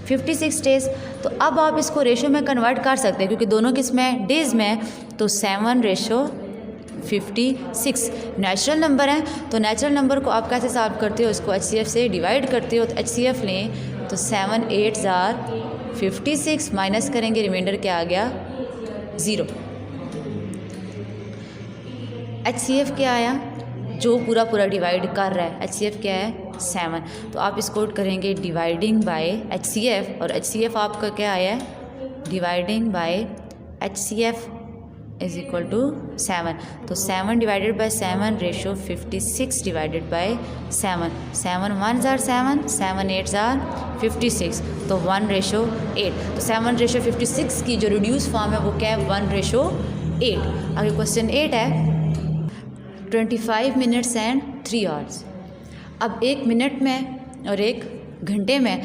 56 डेज़। तो अब आप इसको रेशो में कन्वर्ट कर सकते हैं क्योंकि दोनों किस में डेज़ में है। तो 7 रेशो 56 नेचुरल नंबर है, तो नेचुरल नंबर को आप कैसे सॉल्व करते हो, इसको HCF से डिवाइड करते हो। तो HCF लें तो 7 8 ज़ार 56 माइनस करेंगे रिमाइंडर क्या आ गया 0। HCF क्या आया जो पूरा डिवाइड कर रहा है, HCF क्या है 7। तो आप इसको करेंगे डिवाइडिंग बाय HCF और HCF आपका क्या आया है dividing by HCF is equal to 7। तो 7 divided by 7 ratio 56 divided by 7। 7 1 ज़ार 7 7 8 ज़ार 56। तो 1 रेशो 8। तो 7 रेशो 56 की जो रिड्यूस फॉर्म है वो क्या है 1 रेशो 8। आगे क्वेश्चन 8 है 25 मिनट्स एंड 3 आवर्स। अब 1 मिनट में और 1 घंटे में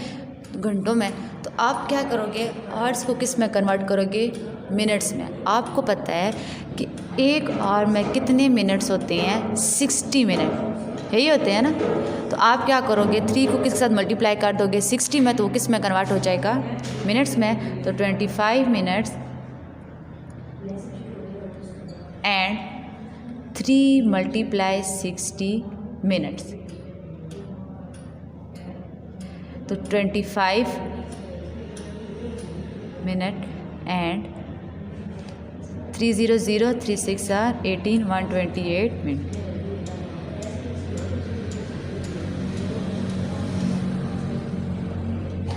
घंटों में, तो आप क्या करोगे आवर्स को किस में कन्वर्ट करोगे मिनट्स में। आपको पता है कि 1 आवर में कितने मिनट्स होते हैं 60 मिनट, यही होते हैं ना। तो आप क्या करोगे 3 को किसके साथ मल्टीप्लाई कर दोगे 60 में, तो वो किस में कन्वर्ट हो जाएगा मिनट्स में। तो 25 मिनट्स एंड 3 मल्टीप्लाई 60 मिनट्स। तो 25 मिनट एंड 3 0 3 6 are 18 128 मिनट।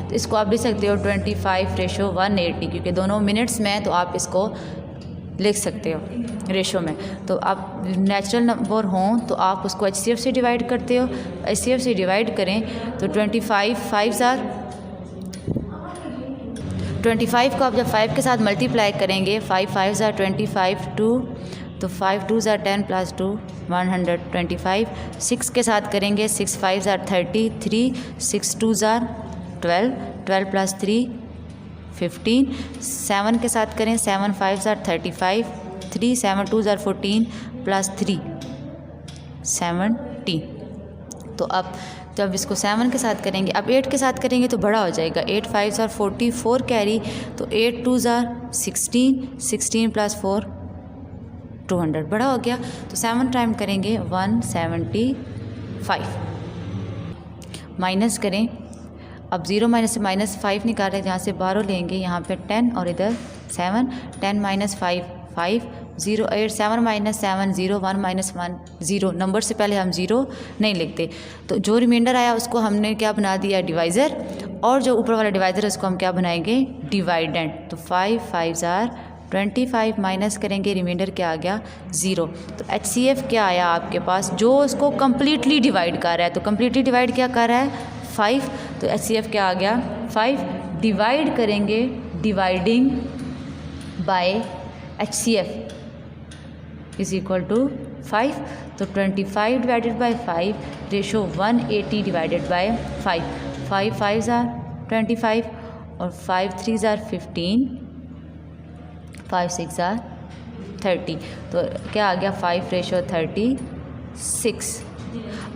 तो इसको आप लिख सकते हो 25 रेशो 180 क्योंकि दोनों मिनट्स में है, तो आप इसको लिख सकते हो रेशो में। तो आप नेचुरल नंबर हों तो आप उसको HCF से डिवाइड करते हो, HCF से डिवाइड करें तो 25 5 ज़ार 25 को आप जब 5 के साथ मल्टीप्लाई करेंगे 5 5 ज़ार 25 2, तो 5 2 ज़ार 10 प्लस 2 125। 6 के साथ करेंगे 6 5 ज़ार 33 6 2 ज़ार 12 12 प्लस 3 15। 7 के साथ करें 7 5 ज़ार 35 3 7 2 ज़ार 14 प्लस 3 17। तो अब जब इसको 7 के साथ करेंगे, अब 8 के साथ करेंगे तो बड़ा हो जाएगा 8 5 ज़ार 44 कैरी, तो 8 2 ज़ार 16 16 प्लस 4 200 बड़ा हो गया। तो 7 टाइम करेंगे 175 माइनस करें। अब 0 माइनस से -5 निकाल रहे हैं, जहाँ से 12 लेंगे यहाँ पे 10 और इधर 7 10 माइनस 5 5 0 8 7 माइनस 7 0 1 माइनस 1 0। नंबर से पहले हम 0 नहीं लिखते, तो जो रिमाइंडर आया उसको हमने क्या बना दिया डिवाइज़र, और जो ऊपर वाला डिवाइज़र है उसको हम क्या बनाएंगे डिवाइडेंड। तो 5 5 ज़ार 25 माइनस करेंगे रिमाइंडर क्या आ गया 0। तो HCF क्या आया आपके पास जो उसको कम्प्लीटली डिवाइड कर रहा है, तो कम्प्लीटली डिवाइड क्या कर रहा है 5, तो HCF क्या आ गया 5, डिवाइड करेंगे dividing by HCF is equal to 5, तो 25 divided by 5 ratio 180 divided by 5, 5 5s are 25 और 5 3s आर 15, 5 6 आर 30, तो क्या आ गया 5 रेशो 36।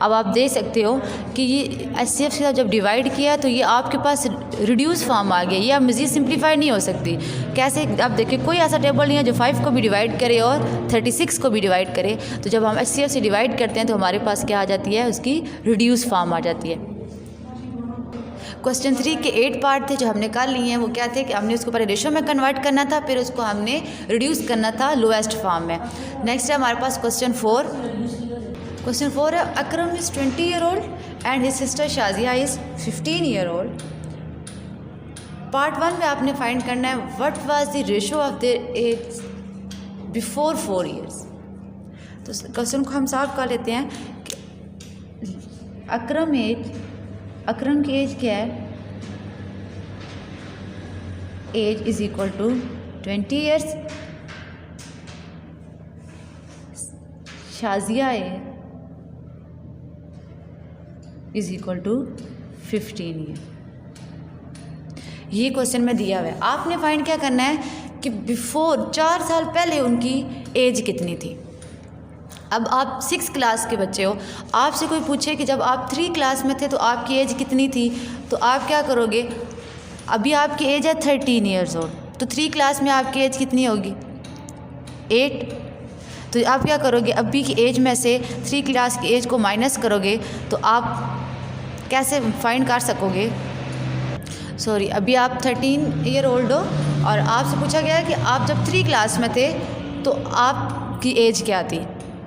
अब आप देख सकते हो कि ये HCF के साथ जब डिवाइड किया तो ये आपके पास रिड्यूस फॉर्म आ गया, ये अब मज़ीद सिंप्लीफाई नहीं हो सकती। कैसे, आप देखिए कोई ऐसा टेबल नहीं है जो 5 को भी डिवाइड करे और 36 को भी डिवाइड करे। तो जब हम HCF से डिवाइड करते हैं तो हमारे पास क्या आ जाती है, उसकी रिड्यूस फॉर्म आ जाती है। क्वेश्चन 3 के 8 पार्ट थे जो हमने कर लिए हैं, वो क्या थे कि हमने उसको पहले रेशो में कन्वर्ट करना था, फिर उसको हमने रिड्यूस करना था लोएस्ट फॉर्म में। नेक्स्ट है हमारे पास क्वेश्चन 4। क्वेश्चन 4 है Akram is 20 year old and his sister Shazia is 15 year old. Part 1 में आपने फाइंड करना है what was the ratio of their age before 4 years. तो क्वेश्चन को हम सॉल्व कर लेते हैं कि अकरम की एज क्या है, age is equal to 20 years, Shazia is equal to 15 year. ये क्वेश्चन में दिया हुआ है, आपने फाइंड क्या करना है कि बिफोर 4 साल पहले उनकी एज कितनी थी। अब आप 6 क्लास के बच्चे हो, आपसे कोई पूछे कि जब आप 3 क्लास में थे तो आपकी एज कितनी थी, तो आप क्या करोगे, अभी आपकी एज है 13 ईयर्स ओल्ड, तो 3 क्लास में आपकी एज कितनी होगी 8, तो आप क्या करोगे, अभी की एज में से 3 क्लास की एज को माइनस करोगे तो आप कैसे फाइंड कर सकोगे। सॉरी, अभी आप 13 ईयर ओल्ड हो और आपसे पूछा गया है कि आप जब 3 क्लास में थे तो आपकी एज क्या थी।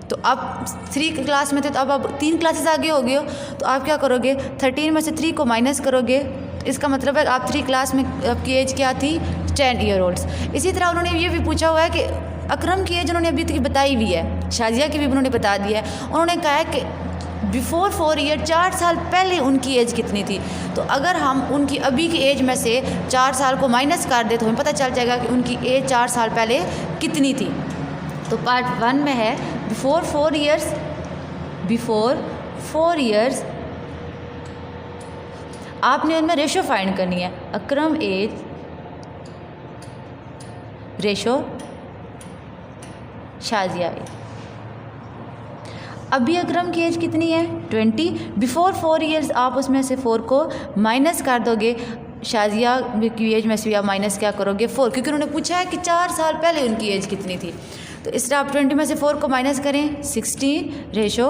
तो आप 3 क्लास में थे तो अब आप 3 क्लासेस आगे हो गए हो, तो आप क्या करोगे 13 में से 3 को माइनस करोगे, इसका मतलब है आप 3 क्लास में आपकी एज क्या थी 10 ईयर ओल्ड्स। इसी तरह उन्होंने ये भी पूछा हुआ है कि अकरम की एज उन्होंने अभी तक बताई हुई है, शाजिया की भी उन्होंने बता दिया है। उन्होंने कहा है कि बिफोर 4 ईयर 4 साल पहले उनकी एज कितनी थी। तो अगर हम उनकी अभी की एज में से 4 साल को माइनस कर दे तो हमें पता चल जाएगा कि उनकी एज 4 साल पहले कितनी थी। तो पार्ट 1 में है बिफोर 4 ईयर्स आपने उनमें रेशो फाइंड करनी है, अकरम एज रेशो शाजिया एज। अभी अकरम की एज कितनी है 20, बिफोर 4 ईयर्स आप उसमें से 4 को माइनस कर दोगे, शाजिया की एज में से आप माइनस क्या करोगे 4, क्योंकि उन्होंने पूछा है कि 4 साल पहले उनकी एज कितनी थी। तो इस तरह आप 20 में से 4 को माइनस करें 16 रेशो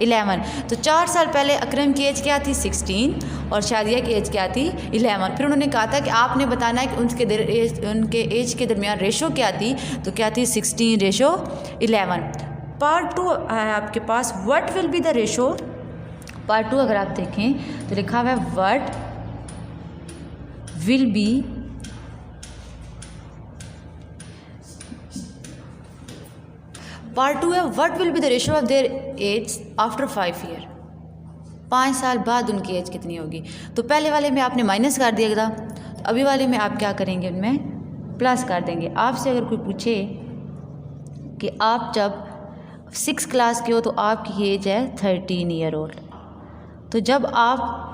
11, तो 4 साल पहले अकरम की एज क्या थी 16 और शाजिया की एज क्या थी 11। फिर उन्होंने कहा था कि आपने बताना है कि उनके एज के दरमियान रेशो क्या थी, तो क्या थी 16 रेशो 11। पार्ट 2 है आपके पास what will be the ratio. Part 2 अगर आप देखें तो लिखा हुआ है व्हाट विल बी पार्ट 2 है what will be the ratio of their age after 5 year. 5 साल बाद उनकी एज कितनी होगी। तो पहले वाले में आपने माइनस कर दिया था, तो अभी वाले में आप क्या करेंगे, उनमें प्लस कर देंगे। आपसे अगर कोई पूछे कि आप जब 6 क्लास के हो तो आपकी एज है 13 ईयर ओल्ड, तो जब आप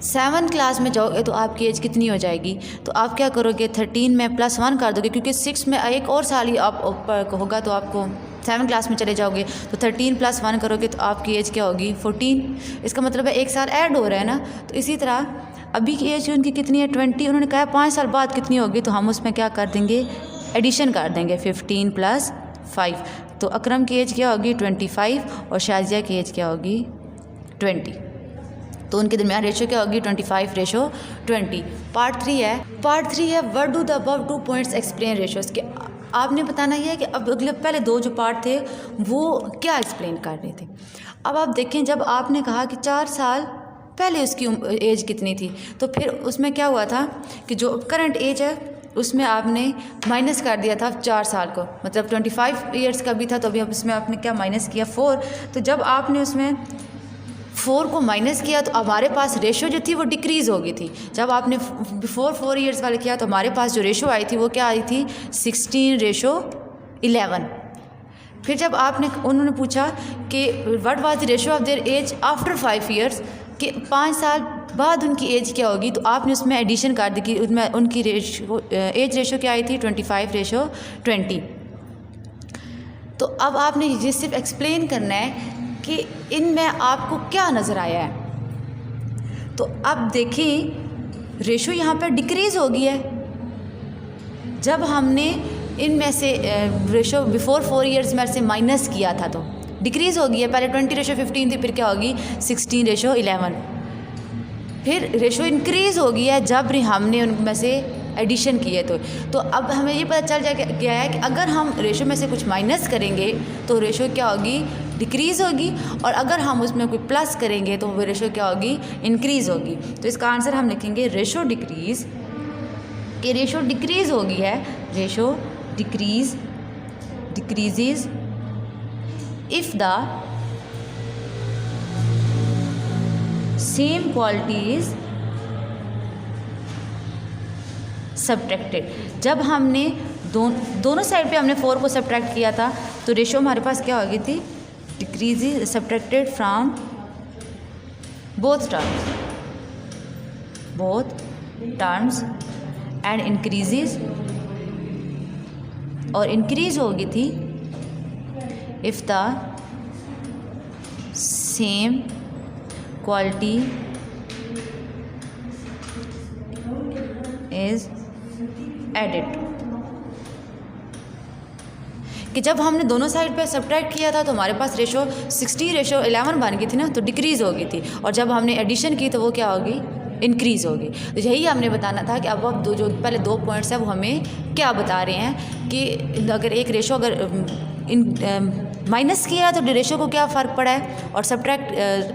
7 क्लास में जाओगे तो आपकी एज कितनी हो जाएगी, तो आप क्या करोगे 13 में +1 कर दोगे, क्योंकि 6 में एक और साल ही आप ऊपर होगा तो आपको 7 क्लास में चले जाओगे, तो 13 + 1 करोगे तो आपकी एज क्या होगी 14। इसका मतलब है 1 साल ऐड हो रहा है ना। तो इसी तरह अभी की एज उनकी कितनी है 20, उन्होंने कहा 5 साल बाद कितनी होगी, तो हम उसमें क्या कर देंगे एडिशन कर देंगे 15 + 5, तो अकरम की एज क्या होगी 25 और शाजिया की एज क्या होगी 20। तो उनके दरमियान रेशो क्या होगी 25 रेशो 20। पार्ट 3 है what do the above 2 points explain ratios के। आपने बताना ही है कि अब अगले पहले 2 जो पार्ट थे वो क्या एक्सप्लेन कर रहे थे। अब आप देखें, जब आपने कहा कि 4 साल पहले उसकी एज कितनी थी, तो फिर उसमें क्या हुआ था कि जो करंट एज है उसमें आपने माइनस कर दिया था 4 साल को, मतलब 25 ईयर्स का भी था, तो अभी अब उसमें आपने क्या माइनस किया 4। तो जब आपने उसमें 4 को माइनस किया तो हमारे पास रेशो जो थी वो डिक्रीज़ हो गई थी। जब आपने बिफोर 4 ईयर्स वाले किया तो हमारे पास जो रेशो आई थी वो क्या आई थी 16:11। फिर जब आपने उन्होंने पूछा कि what was the ratio of their age after 5 years, कि 5 साल बाद उनकी एज क्या होगी, तो आपने उसमें एडिशन कर दी कि उसमें उनकी एज रेशो क्या आई थी 25:20। तो अब आपने ये सिर्फ एक्सप्लेन करना है कि इनमें आपको क्या नज़र आया है। तो अब देखिए रेशो यहाँ पर डिक्रीज़ हो गई है। जब हमने इनमें से रेशो बिफोर 4 ईयर्स में से माइनस किया था तो डिक्रीज़ हो गई है। पहले 20:15 थी, फिर क्या होगी 16:11। फिर रेशो इंक्रीज़ हो गई है जब हमने उनमें से एडिशन किए तो अब हमें ये पता चल गया है कि अगर हम रेशो में से कुछ माइनस करेंगे तो रेशो क्या होगी डिक्रीज़ होगी, और अगर हम उसमें कोई प्लस करेंगे तो वो रेशो क्या होगी इंक्रीज़ होगी। तो इसका आंसर हम लिखेंगे रेशो डिक्रीज़, कि रेशो डिक्रीज़ हो गई है। Ratio decreases if the same quality is subtracted। जब हमने दोनों साइड पे हमने 4 को सब्ट्रैक्ट किया था तो रेशो हमारे पास क्या हो गई थी decreases subtracted from both terms and increases, और इंक्रीज हो गई थी if the same quality is added. कि जब हमने दोनों साइड पे सब्ट्रैक्ट किया था तो हमारे पास रेशो 16:11 बन गई थी ना, तो डिक्रीज़ हो गई थी, और जब हमने एडिशन की तो वो क्या होगी इंक्रीज़ होगी। तो यही हमने बताना था कि अब जो पहले 2 पॉइंट्स हैं वो हमें क्या बता रहे हैं कि अगर एक रेशो माइनस किया तो रेशो को क्या फ़र्क पड़ा है, और सब्ट्रैक्ट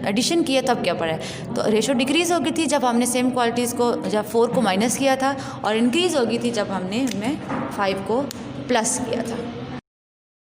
एडिशन किया तब क्या पड़ा है। तो रेशो डिक्रीज़ हो गई थी जब हमने सेम क्वालिटीज़ को जब 4 को माइनस किया था, और इंक्रीज़ हो गई थी जब हमने 5 को प्लस किया था।